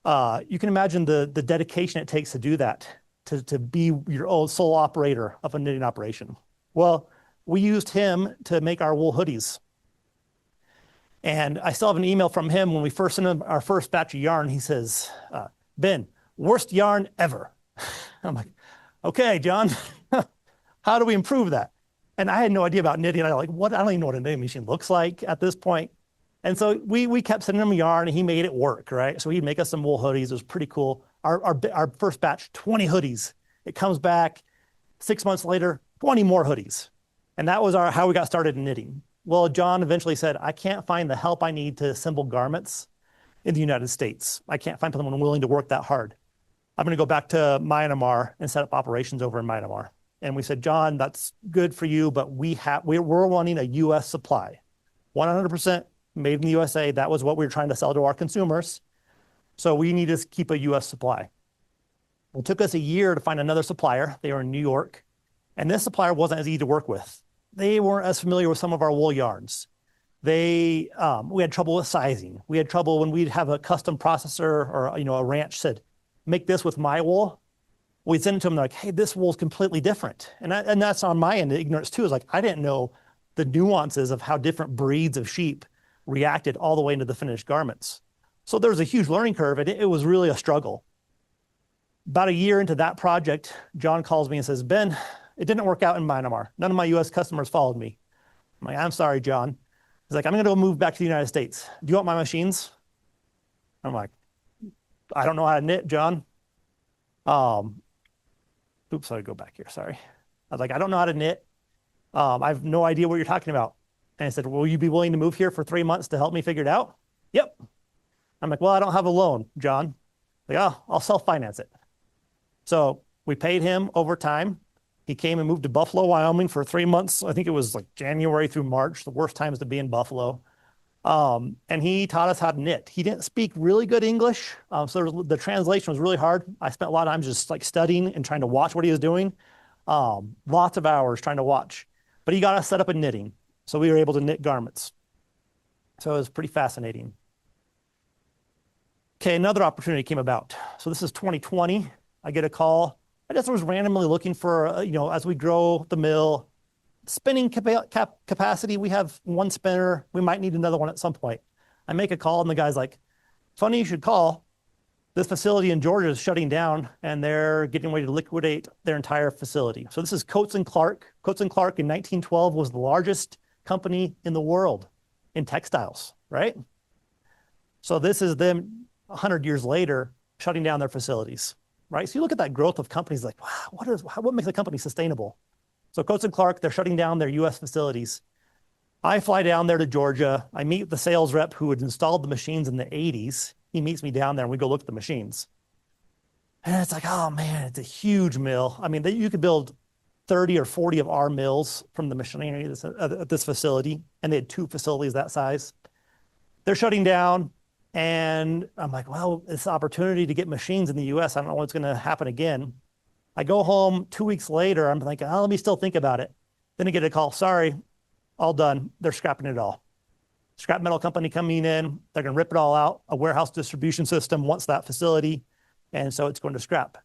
You can imagine the dedication it takes to do that, to be your own sole operator of a knitting operation. Well, we used him to make our wool hoodies. And I still have an email from him when we first sent him our first batch of yarn. He says, Ben, worst yarn ever. I'm like, okay, John, how do we improve that? And I had no idea about knitting. I don't even know what a knitting machine looks like at this point. And so we kept sending him yarn, and he made it work, right? So he'd make us some wool hoodies. It was pretty cool. Our first batch, 20 hoodies. It comes back 6 months later, 20 more hoodies. And that was how we got started in knitting. Well, John eventually said, I can't find the help I need to assemble garments in the United States. I can't find someone willing to work that hard. I'm going to go back to Myanmar and set up operations over in Myanmar. And we said, John, that's good for you, but we're wanting a U.S. supply, 100% made in the USA. That was what we were trying to sell to our consumers. So we need to keep a U.S. supply. It took us a year to find another supplier. They were in New York. And this supplier wasn't as easy to work with. They weren't as familiar with some of our wool yarns. We had trouble with sizing. We had trouble when we'd have a custom processor or a ranch said, make this with my wool. We'd send it to them like, hey, this wool is completely different. And that's on my end, the ignorance too, is like, I didn't know the nuances of how different breeds of sheep reacted all the way into the finished garments. So there was a huge learning curve, and it was really a struggle. About a year into that project, John calls me and says, Ben, it didn't work out in Myanmar. None of my US customers followed me. I'm like, I'm sorry, John. He's like, I'm going to go move back to the United States. Do you want my machines? I'm like, I don't know how to knit, John. Oops, sorry, go back here. Sorry. I was like, I don't know how to knit. I have no idea what you're talking about. And I said, will you be willing to move here for 3 months to help me figure it out? Yep. I'm like, well, I don't have a loan, John. Like, oh, I'll self-finance it. So we paid him over time. He came and moved to Buffalo, Wyoming for 3 months. I think it was like January through March, the worst times to be in Buffalo. And he taught us how to knit. He didn't speak really good English, so the translation was really hard. I spent a lot of time just like studying and trying to watch what he was doing. Lots of hours trying to watch. But he got us set up in knitting, so we were able to knit garments. So it was pretty fascinating. Okay, another opportunity came about. So this is 2020. I get a call. I just was randomly looking for, as we grow the mill, spinning capacity. We have one spinner. We might need another one at some point. I make a call and the guy's like, funny you should call. This facility in Georgia is shutting down and they're getting ready to liquidate their entire facility. So this is Coates and Clark. Coates and Clark in 1912 was the largest company in the world in textiles, right? So this is them 100 years later shutting down their facilities, right? So you look at that growth of companies like, wow, what makes a company sustainable? So Coates and Clark, they're shutting down their US facilities. I fly down there to Georgia. I meet the sales rep who had installed the machines in the 80s. He meets me down there and we go look at the machines. And it's like, oh man, it's a huge mill. I mean, you could build 30 or 40 of our mills from the machinery at this facility. And they had 2 facilities that size. They're shutting down. And I'm like, well, it's an opportunity to get machines in the US. I don't know what's going to happen again. I go home 2 weeks later. I'm like, oh, let me still think about it. Then I get a call. Sorry, all done. They're scrapping it all. Scrap metal company coming in. They're going to rip it all out. A warehouse distribution system wants that facility. And so it's going to scrap.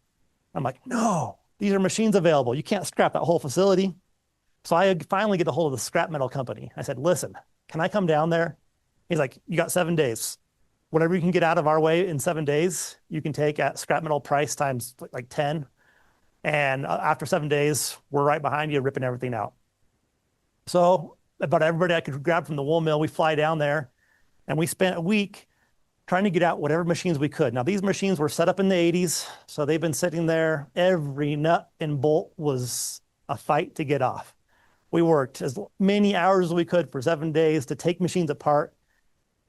I'm like, no, these are machines available. You can't scrap that whole facility. So I finally get a hold of the scrap metal company. I said, listen, can I come down there? He's like, you got 7 days. Whatever you can get out of our way in 7 days, you can take at scrap metal price times like 10. And after 7 days, we're right behind you, ripping everything out. So about everybody I could grab from the wool mill, we fly down there and we spent a week trying to get out whatever machines we could. Now, these machines were set up in the 80s, so they've been sitting there. Every nut and bolt was a fight to get off. We worked as many hours as we could for 7 days to take machines apart.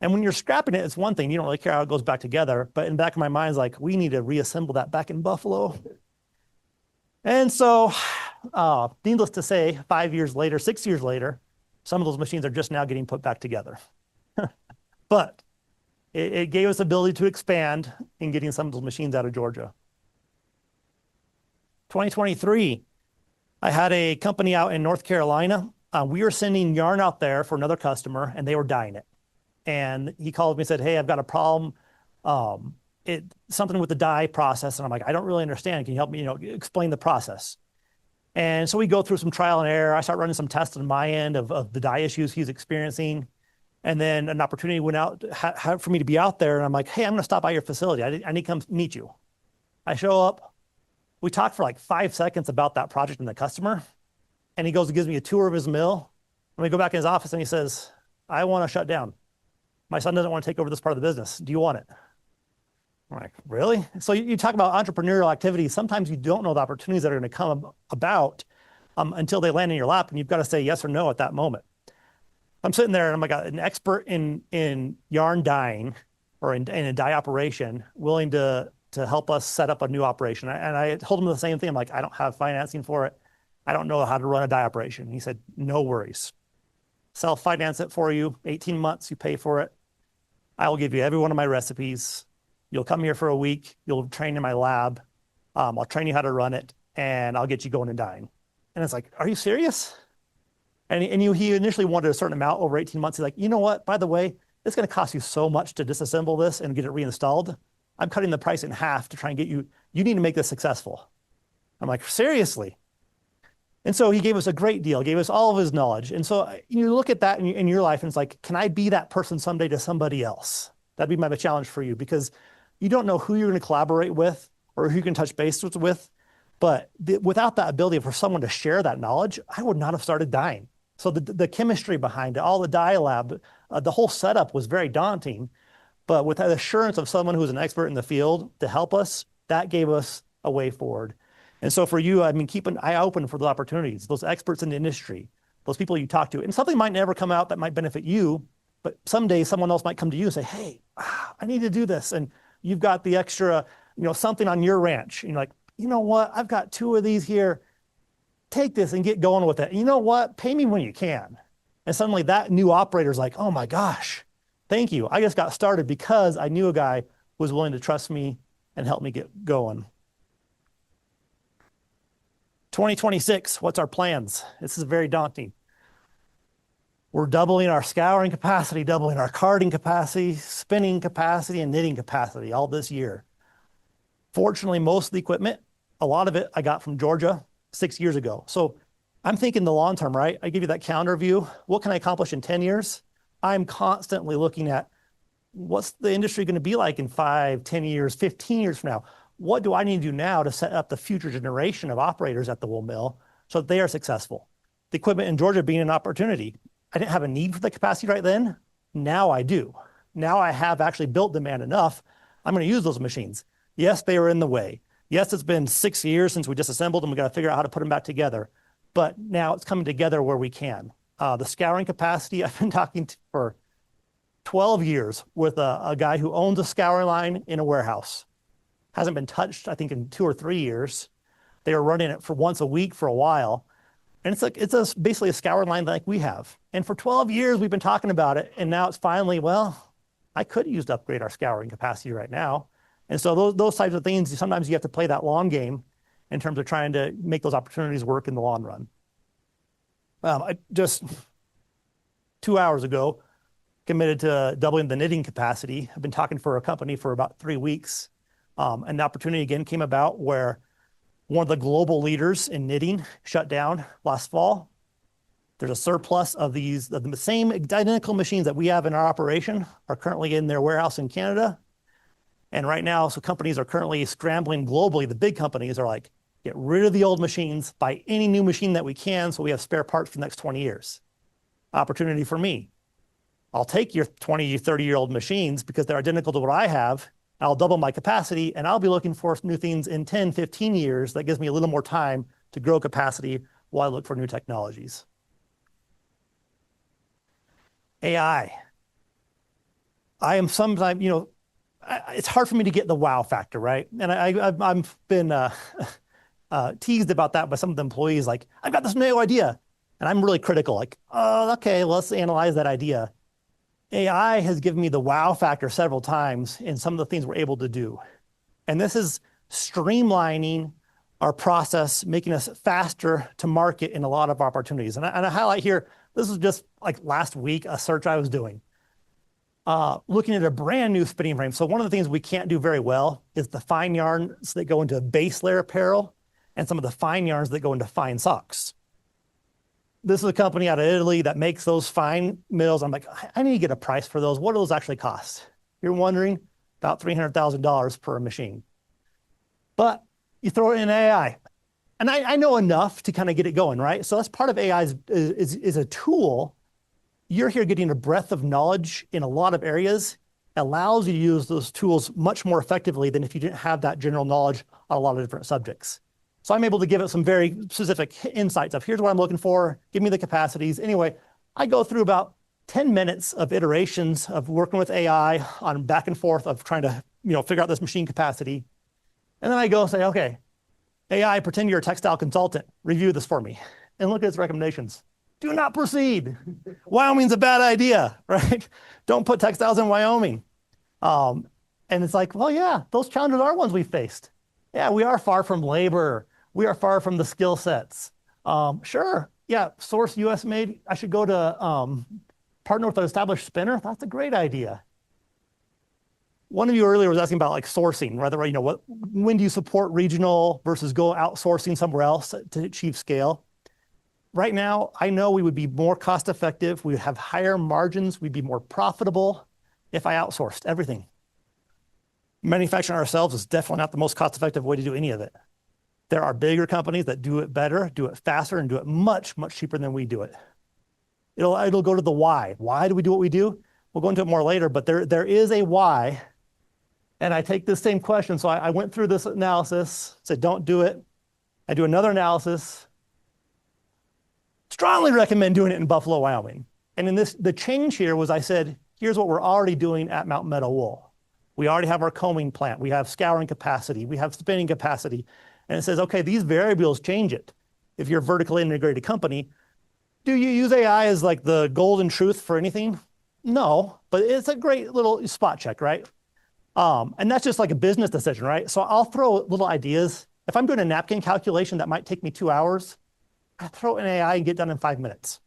And when you're scrapping it, it's one thing. You don't really care how it goes back together. But in the back of my mind, it's like, we need to reassemble that back in Buffalo. And so, needless to say, 5 years later, 6 years later, some of those machines are just now getting put back together. But it gave us the ability to expand in getting some of those machines out of Georgia. 2023, I had a company out in North Carolina. We were sending yarn out there for another customer, and they were dyeing it. And he called me and said, hey, I've got a problem. Something with the dye process. And I'm like, I don't really understand. Can you help me, explain the process? And so we go through some trial and error. I start running some tests on my end of the dye issues he's experiencing. And then an opportunity went out for me to be out there. And I'm like, hey, I'm going to stop by your facility. I need to come meet you. I show up. We talked for like 5 seconds about that project and the customer. And he goes and gives me a tour of his mill. And we go back in his office and he says, I want to shut down. My son doesn't want to take over this part of the business. Do you want it? I'm like, really? So you talk about entrepreneurial activities. Sometimes you don't know the opportunities that are going to come about until they land in your lap, and you've got to say yes or no at that moment. I'm sitting there, and I'm like an expert in yarn dyeing or in a dye operation, willing to help us set up a new operation. And I told him the same thing. I'm like, I don't have financing for it. I don't know how to run a dye operation. He said, no worries. Self-finance it for you. 18 months, you pay for it. I will give you every one of my recipes. You'll come here for a week. You'll train in my lab. I'll train you how to run it, and I'll get you going and dyeing. And it's like, are you serious? And he initially wanted a certain amount over 18 months. He's like, you know what? By the way, it's going to cost you so much to disassemble this and get it reinstalled. I'm cutting the price in half to try and get you. You need to make this successful. I'm like, seriously? And so he gave us a great deal, gave us all of his knowledge. And so you look at that in your life and it's like, can I be that person someday to somebody else? That'd be my challenge for you, because you don't know who you're going to collaborate with or or who you can touch base with. But without that ability for someone to share that knowledge, I would not have started dyeing. So the chemistry behind it, all the dye lab, the whole setup was very daunting. But with that assurance of someone who's an expert in the field to help us, that gave us a way forward. And so for you, I mean, keep an eye open for the opportunities, those experts in the industry, those people you talk to. And something might never come out that might benefit you, but someday someone else might come to you and say, hey, I need to do this. And you've got the extra, something on your ranch. And you're like, you know what? I've got 2 of these here. Take this and get going with it. And you know what? Pay me when you can. And suddenly that new operator's like, oh my gosh, thank you. I just got started because I knew a guy was willing to trust me and help me get going. 2026, what's our plans? This is very daunting. We're doubling our scouring capacity, doubling our carding capacity, spinning capacity, and knitting capacity all this year. Fortunately, most of the equipment, a lot of it I got from Georgia 6 years ago. So I'm thinking the long term, right? I give you that calendar view. What can I accomplish in 10 years? I'm constantly looking at what's the industry going to be like in 5, 10 years, 15 years from now? What do I need to do now to set up the future generation of operators at the wool mill so that they are successful? The equipment in Georgia being an opportunity. I didn't have a need for the capacity right then. Now I do. Now I have actually built demand enough. I'm going to use those machines. Yes, they were in the way. Yes, it's been 6 years since we disassembled them. We got to figure out how to put them back together. But now it's coming together where we can. The scouring capacity, I've been talking for 12 years with a guy who owns a scouring line in a warehouse. Hasn't been touched, I think, in 2 or 3 years. They were running it for once a week for a while. And it's basically a scouring line like we have. And for 12 years, we've been talking about it. And now it's finally, well, I could use to upgrade our scouring capacity right now. And so those types of things, sometimes you have to play that long game in terms of trying to make those opportunities work in the long run. I just 2 hours ago committed to doubling the knitting capacity. I've been talking for a company for about 3 weeks. And the opportunity again came about where one of the global leaders in knitting shut down last fall. There's a surplus of the same identical machines that we have in our operation are currently in their warehouse in Canada. And right now, so companies are currently scrambling globally. The big companies are like, get rid of the old machines, buy any new machine that we can so we have spare parts for the next 20 years. Opportunity for me. I'll take your 20, 30-year-old machines because they're identical to what I have. I'll double my capacity and I'll be looking for new things in 10, 15 years. That gives me a little more time to grow capacity while I look for new technologies. AI. I am sometimes, it's hard for me to get the wow factor, right? And I've been teased about that by some of the employees, like, I've got this new idea. And I'm really critical, like, oh, okay, let's analyze that idea. AI has given me the wow factor several times in some of the things we're able to do. And this is streamlining our process, making us faster to market in a lot of opportunities. And I highlight here, this is just like last week, a search I was doing. Looking at a brand new spinning frame. So one of the things we can't do very well is the fine yarns that go into base layer apparel and some of the fine yarns that go into fine socks. This is a company out of Italy that makes those fine mills. I'm like, I need to get a price for those. What do those actually cost? You're wondering, about $300,000 per machine. But you throw it in AI. And I know enough to kind of get it going, right? So that's part of AI is a tool. You're here getting a breadth of knowledge in a lot of areas, allows you to use those tools much more effectively than if you didn't have that general knowledge on a lot of different subjects. So I'm able to give it some very specific insights of here's what I'm looking for, give me the capacities. Anyway, I go through about 10 minutes of iterations of working with AI on back and forth of trying to figure out this machine capacity. And then I go say, okay, AI, pretend you're a textile consultant, review this for me. And look at its recommendations. Do not proceed. Wyoming's a bad idea, right? Don't put textiles in Wyoming. And it's like, well, yeah, those challenges are ones we faced. Yeah, we are far from labor. We are far from the skill sets. Sure, yeah, source US made. I should go to partner with an established spinner. That's a great idea. One of you earlier was asking about like sourcing, whether, when do you support regional versus go outsourcing somewhere else to achieve scale? Right now, I know we would be more cost effective. We would have higher margins. We'd be more profitable if I outsourced everything. Manufacturing ourselves is definitely not the most cost-effective way to do any of it. There are bigger companies that do it better, do it faster, and do it much, much cheaper than we do it. It'll go to the why. Why do we do what we do? We'll go into it more later, but there is a why. And I take this same question. So I went through this analysis, said, don't do it. I do another analysis. Strongly recommend doing it in Buffalo, Wyoming. And in this, the change here was I said, here's what we're already doing at Mountain Meadow Wool. We already have our combing plant. We have scouring capacity. We have spinning capacity. And it says, okay, these variables change it. If you're a vertically integrated company, do you use AI as like the golden truth for anything? No, but it's a great little spot check, right? And that's just like a business decision, right? So I'll throw little ideas. If I'm doing a napkin calculation that might take me 2 hours, I throw in AI and get done in 5 minutes.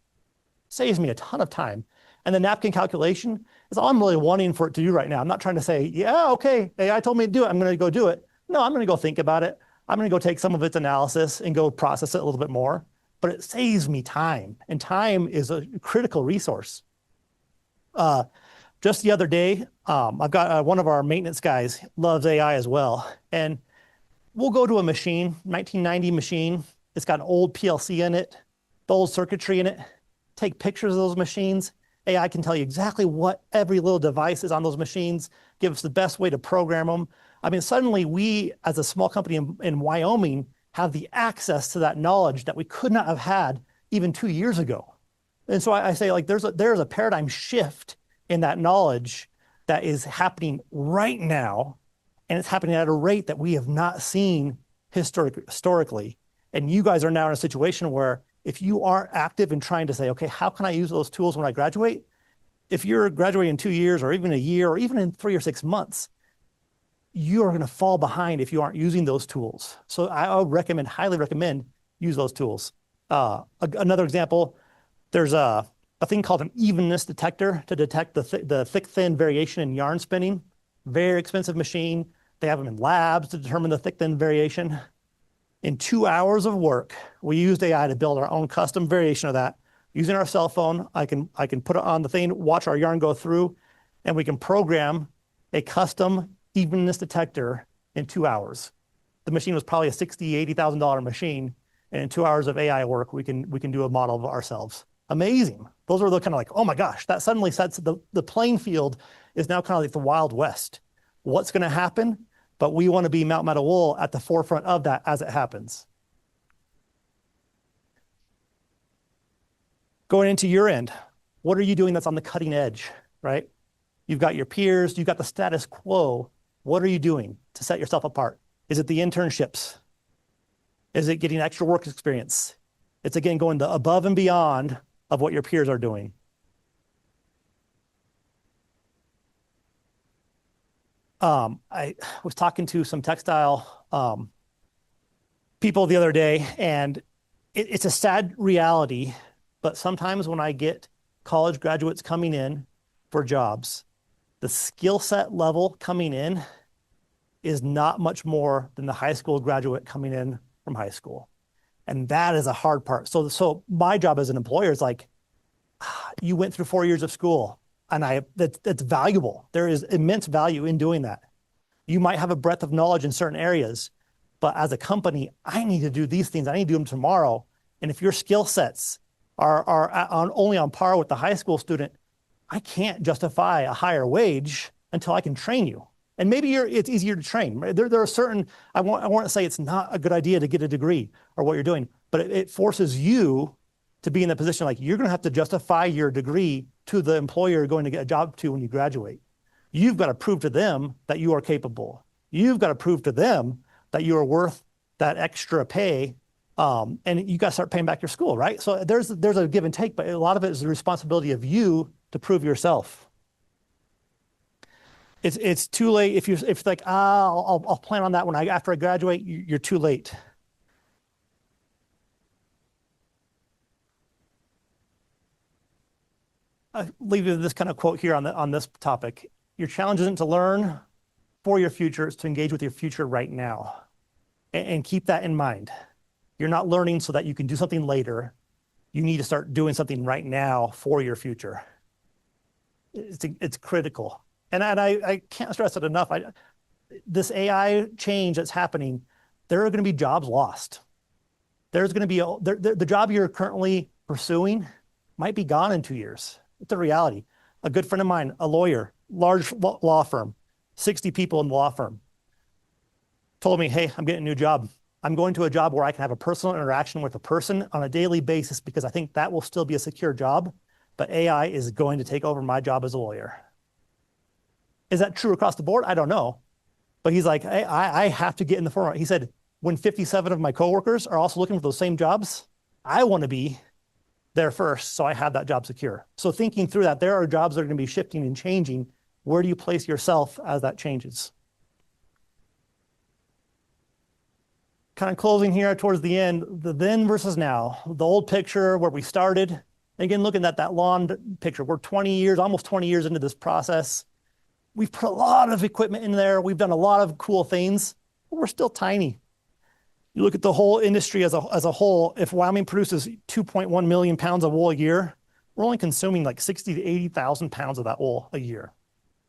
Saves me a ton of time. And the napkin calculation is all I'm really wanting for it to do right now. I'm not trying to say, yeah, okay, AI told me to do it, I'm going to go do it. No, I'm going to go think about it. I'm going to go take some of its analysis and go process it a little bit more. But it saves me time, and time is a critical resource. Just the other day, I've got one of our maintenance guys loves AI as well. And we'll go to a machine, 1990 machine. It's got an old PLC in it, the old circuitry in it. Take pictures of those machines. AI can tell you exactly what every little device is on those machines, give us the best way to program them. I mean, suddenly we, as a small company in Wyoming, have the access to that knowledge that we could not have had even 2 years ago. And so I say, like, there's a paradigm shift in that knowledge that is happening right now, and it's happening at a rate that we have not seen historically. And you guys are now in a situation where if you aren't active in trying to say, okay, how can I use those tools when I graduate? If you're graduating in 2 years or even a year or even in 3 or 6 months, you are going to fall behind if you aren't using those tools. So I would highly recommend use those tools. Another example, there's a thing called an evenness detector to detect the thick-thin variation in yarn spinning. Very expensive machine. They have them in labs to determine the thick-thin variation. In 2 hours of work, we used AI to build our own custom variation of that. Using our cell phone, I can put it on the thing, watch our yarn go through, and we can program a custom evenness detector in 2 hours. The machine was probably a $60,000, $80,000 machine, and in 2 hours of AI work, we can do a model of ourselves. Amazing. Those are the kind of like, oh my gosh, that suddenly sets the playing field is now kind of like the Wild West. What's going to happen? But we want to be Mountain Meadow Wool at the forefront of that as it happens. Going into your end, what are you doing that's on the cutting edge, right? You've got your peers, you've got the status quo. What are you doing to set yourself apart? Is it the internships? Is it getting extra work experience? It's again going above and beyond of what your peers are doing. I was talking to some textile people the other day, and it's a sad reality, but sometimes when I get college graduates coming in for jobs, the skill set level coming in is not much more than the high school graduate coming in from high school. And that is a hard part. So my job as an employer is like, you went through 4 years of school, and that's valuable. There is immense value in doing that. You might have a breadth of knowledge in certain areas, but as a company, I need to do these things. I need to do them tomorrow. And if your skill sets are only on par with the high school student, I can't justify a higher wage until I can train you. And maybe it's easier to train. There are certain, I want to say it's not a good idea to get a degree or what you're doing, but it forces you to be in the position like you're going to have to justify your degree to the employer you're going to get a job to when you graduate. You've got to prove to them that you are capable. You've got to prove to them that you are worth that extra pay, and you got to start paying back your school, right? So there's a give and take, but a lot of it is the responsibility of you to prove yourself. It's too late if it's like, I'll plan on that when after I graduate. You're too late. I leave you with this kind of quote here on this topic. Your challenge isn't to learn for your future, it's to engage with your future right now. And keep that in mind. You're not learning so that you can do something later. You need to start doing something right now for your future. It's critical. And I can't stress it enough. this AI change that's happening, there are going to be jobs lost. There's going to be the job you're currently pursuing might be gone in 2 years. It's a reality. A good friend of mine, a lawyer, large law firm, 60 people in the law firm, told me, hey, I'm getting a new job. I'm going to a job where I can have a personal interaction with a person on a daily basis because I think that will still be a secure job, but AI is going to take over my job as a lawyer. Is that true across the board? I don't know. But he's like, hey, I have to get in the front. He said, when 57 of my coworkers are also looking for those same jobs, I want to be there first, so I have that job secure. So thinking through that, there are jobs that are going to be shifting and changing. Where do you place yourself as that changes? Kind of closing here towards the end, the then versus now, the old picture where we started. Again, looking at that lawn picture, we're 20 years, almost 20 years into this process. We've put a lot of equipment in there. We've done a lot of cool things, but we're still tiny. You look at the whole industry as a whole, if Wyoming produces 2.1 million pounds of wool a year, we're only consuming like 60 to 80,000 pounds of that wool a year.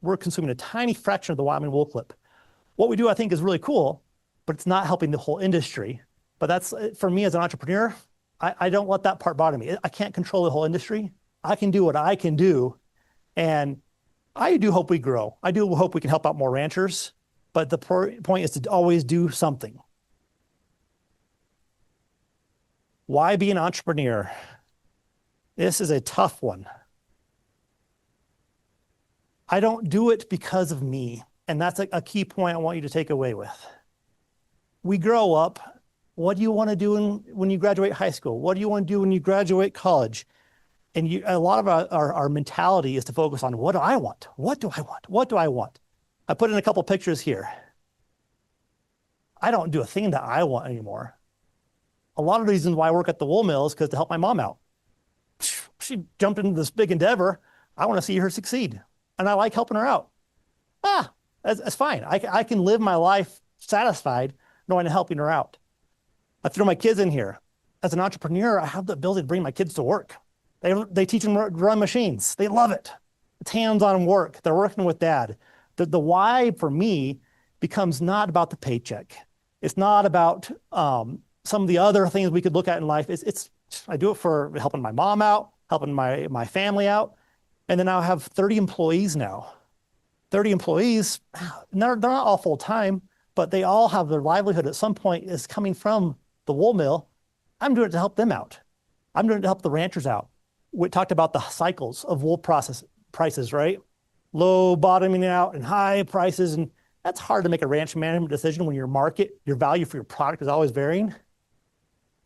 We're consuming a tiny fraction of the Wyoming wool clip. What we do, I think, is really cool, but it's not helping the whole industry. But that's, for me as an entrepreneur, I don't let that part bother me. I can't control the whole industry. I can do what I can do. And I do hope we grow. I do hope we can help out more ranchers. But the point is to always do something. Why be an entrepreneur? This is a tough one. I don't do it because of me. And that's a key point I want you to take away with. We grow up. What do you want to do when you graduate high school? What do you want to do when you graduate college? And a lot of our mentality is to focus on what do I want? What do I want? What do I want? I put in a couple pictures here. I don't do a thing that I want anymore. A lot of the reasons why I work at the wool mill is because to help my mom out. She jumped into this big endeavor. I want to see her succeed. And I like helping her out. That's fine. I can live my life satisfied knowing I'm helping her out. I threw my kids in here. As an entrepreneur, I have the ability to bring my kids to work. They teach them to run machines. They love it. It's hands-on work. They're working with dad. The why for me becomes not about the paycheck. It's not about some of the other things we could look at in life. I do it for helping my mom out, helping my family out. And then I have 30 employees now. 30 employees, they're not all full-time, but they all have their livelihood at some point is coming from the wool mill. I'm doing it to help them out. I'm doing it to help the ranchers out. We talked about the cycles of wool prices, right? Low bottoming out and high prices. And that's hard to make a ranch management decision when your value for your product is always varying.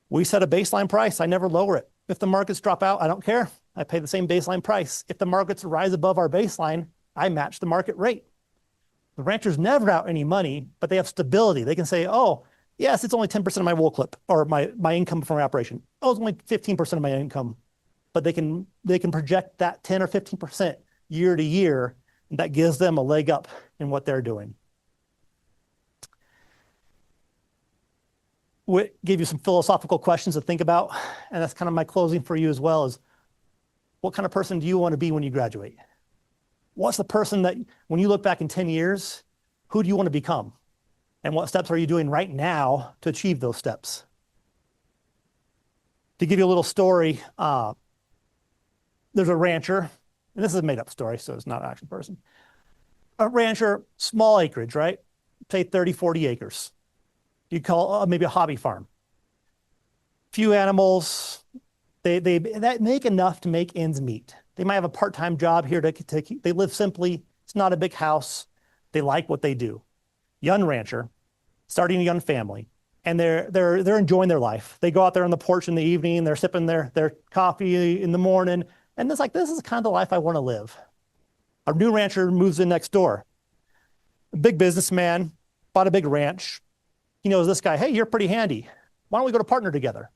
We set a baseline price. I never lower it. If the markets drop out, I don't care. I pay the same baseline price. If the markets rise above our baseline, I match the market rate. The ranchers never out any money, but they have stability. They can say, oh, yes, it's only 10% of my wool clip or my income from my operation. Oh, it's only 15% of my income. But they can project that 10 or 15% year to year, and that gives them a leg up in what they're doing. We gave you some philosophical questions to think about, and that's kind of my closing for you as well is, what kind of person do you want to be when you graduate? What's the person that, when you look back in 10 years, who do you want to become? And what steps are you doing right now to achieve those steps? To give you a little story, there's a rancher, and this is a made-up story, so it's not an actual person. A rancher, small acreage, right? Say 30, 40 acres. You call maybe a hobby farm. Few animals, they make enough to make ends meet. They might have a part-time job here they live simply. It's not a big house. They like what they do. Young rancher, starting a young family, and they're enjoying their life. They go out there on the porch in the evening, they're sipping their coffee in the morning, and it's like, this is kind of the life I want to live. A new rancher moves in next door. A big businessman, bought a big ranch. He knows this guy, hey, you're pretty handy. Why don't we go to partner together?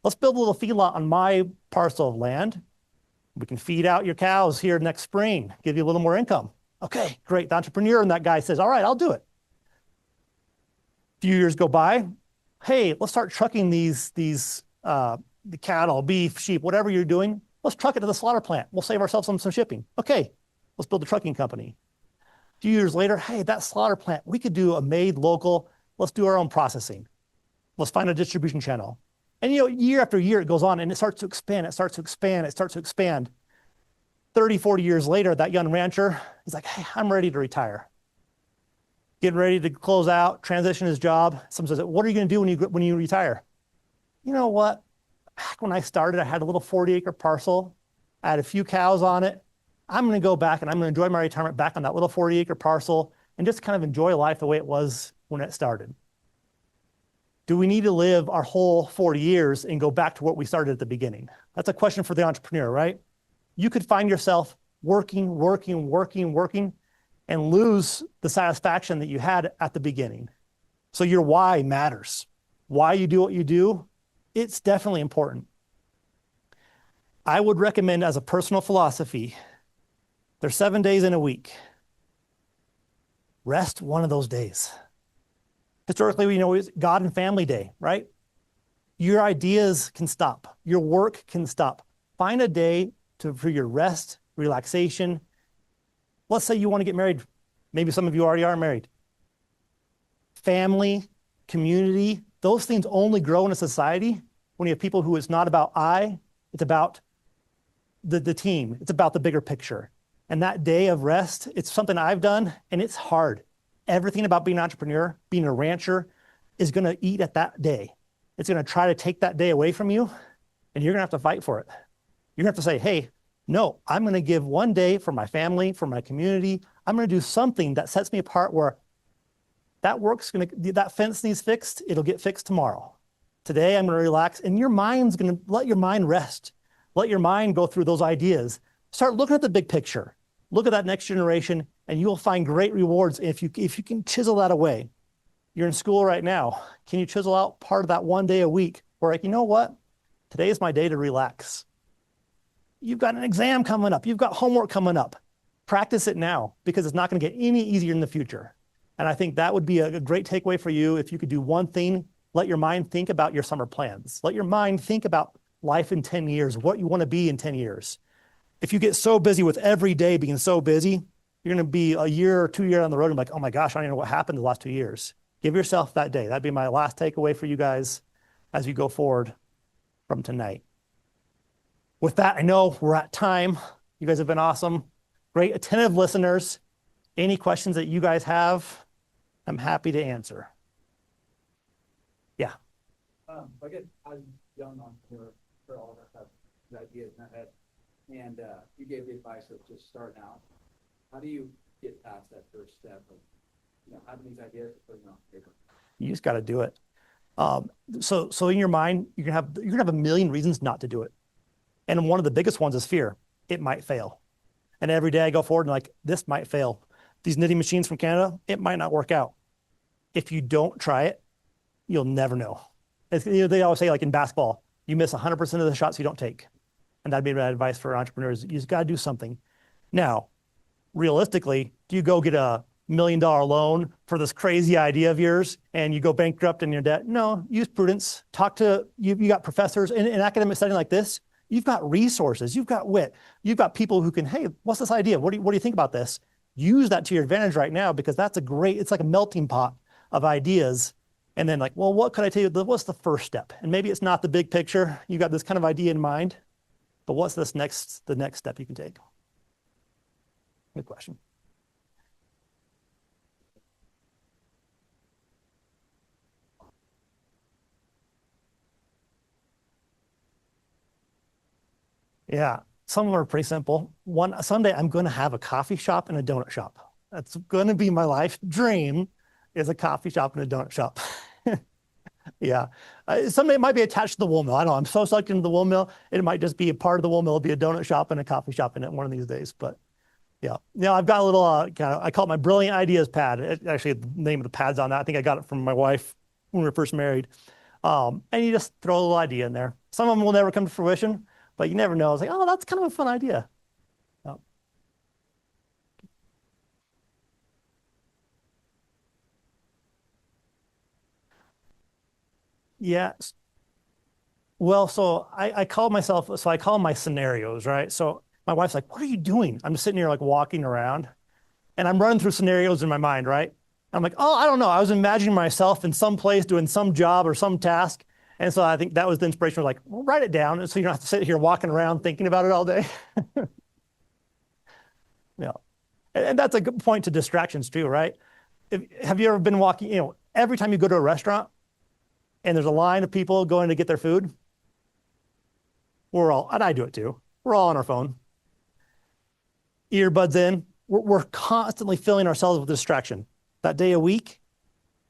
Let's build a little feedlot on my parcel of land. We can feed out your cows here next spring, give you a little more income. Okay, great. The entrepreneur and that guy says, all right, I'll do it. A few years go by. Hey, let's start trucking the cattle, beef, sheep, whatever you're doing. Let's truck it to the slaughter plant. We'll save ourselves some shipping. Okay, let's build a trucking company. few years later, hey, that slaughter plant, we could do a made local, let's do our own processing. Let's find a distribution channel. And year after year it goes on and it starts to expand, it starts to expand, it starts to expand. 30, 40 years later, that young rancher is like, hey, I'm ready to retire. Getting ready to close out, transition his job. Someone says, what are you going to do when you retire? You know what? Back when I started, I had a little 40-acre parcel. I had a few cows on it. I'm going to go back and I'm going to enjoy my retirement back on that little 40-acre parcel and just kind of enjoy life the way it was when it started. Do we need to live our whole 40 years and go back to what we started at the beginning? That's a question for the entrepreneur, right? You could find yourself working, and lose the satisfaction that you had at the beginning. So your why matters. Why you do what you do, it's definitely important. I would recommend as a personal philosophy, there's 7 days in a week. Rest one of those days. Historically, we know it's God and Family Day, right? Your ideas can stop. Your work can stop. Find a day for your rest, relaxation. Let's say you want to get married. Maybe some of you already are married. Family, community, those things only grow in a society when you have people who it's not about I, it's about the team. It's about the bigger picture. And that day of rest, it's something I've done, and it's hard. Everything about being an entrepreneur, being a rancher, is going to eat at that day. It's going to try to take that day away from you, and you're going to have to fight for it. You're going to have to say, hey, no, I'm going to give one day for my family, for my community. I'm going to do something that sets me apart where that fence needs fixed. It'll get fixed tomorrow. Today, I'm going to relax, and your mind's going to let your mind rest. Let your mind go through those ideas. Start looking at the big picture. Look at that next generation, and you will find great rewards if you can chisel that away. You're in school right now. Can you chisel out part of that one day a week where, like, you know what? Today is my day to relax. You've got an exam coming up. You've got homework coming up. Practice it now because it's not going to get any easier in the future. And I think that would be a great takeaway for you if you could do one thing. Let your mind think about your summer plans. Let your mind think about life in 10 years, what you want to be in 10 years. If you get so busy with every day being so busy, you're going to be a year or 2 years on the road and be like, oh my gosh, I don't even know what happened the last 2 years. Give yourself that day. That'd be my last takeaway for you guys as you go forward from tonight. With that, I know we're at time. You guys have been awesome. Great attentive listeners. Any questions that you guys have, I'm happy to answer. Yeah. I guess I'm young entrepreneur for all of us have ideas in our head. And you gave the advice of just starting out. How do you get past that first step of having these ideas and putting them on paper? You just got to do it. So in your mind, you're gonna have a million reasons not to do it. And one of the biggest ones is fear. It might fail. And every day I go forward and like, this might fail. These knitting machines from Canada, it might not work out. If you don't try it, you'll never know. They always say, like in basketball, you miss 100% of the shots you don't take. And that'd be my advice for entrepreneurs. You just got to do something. Now, realistically, do you go get a $1 million loan for this crazy idea of yours and you go bankrupt in your debt? No, use prudence. Talk to, you got professors in an academic setting like this. You've got resources, you've got wit, you've got people who can, hey, what's this idea? What do you think about this? Use that to your advantage right now because that's it's like a melting pot of ideas. And then like, well, what could I tell you? What's the first step? And maybe it's not the big picture. You got this kind of idea in mind, but what's the next step you can take? Good question. Yeah, some of them are pretty simple. Someday I'm going to have a coffee shop and a donut shop. That's going to be my life dream, is a coffee shop and a donut shop. Yeah, someday it might be attached to the wool mill. I don't know. I'm so sucked into the wool mill. It might just be a part of the wool mill. It'll be a donut shop and a coffee shop in it one of these days. But yeah, I've got a little I call it my brilliant ideas pad. Actually, the name of the pad's on that. I think I got it from my wife when we were first married. And you just throw a little idea in there. Some of them will never come to fruition. But you never know. It's like, oh, that's kind of a fun idea. Oh. Yeah. Well, so I call my scenarios, right? So my wife's like, what are you doing? I'm just sitting here like walking around. And I'm running through scenarios in my mind, right? I'm like, oh, I don't know. I was imagining myself in some place doing some job or some task. And so I think that was the inspiration. Like, well, write it down, and so you don't have to sit here walking around thinking about it all day. Yeah. And that's a good point to distractions too, right? Have you ever been walking, every time you go to a restaurant and there's a line of people going to get their food, and I do it too, we're all on our phone, earbuds in, we're constantly filling ourselves with distraction. That day a week,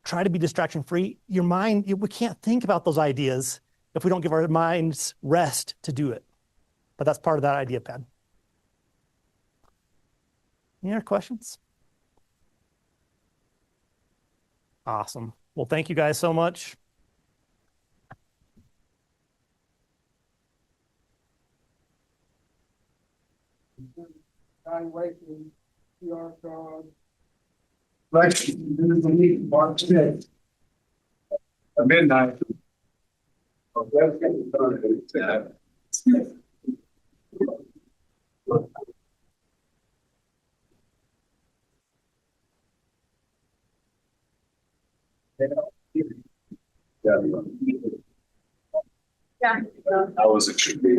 try to be distraction free. Your mind, we can't think about those ideas if we don't give our minds rest to do it. But that's part of that idea pad. Any other questions? Awesome. Well, thank you guys so much. Evaluation, QR code. Election, this is the meeting, March 6th. At midnight. Yeah. I was extremely.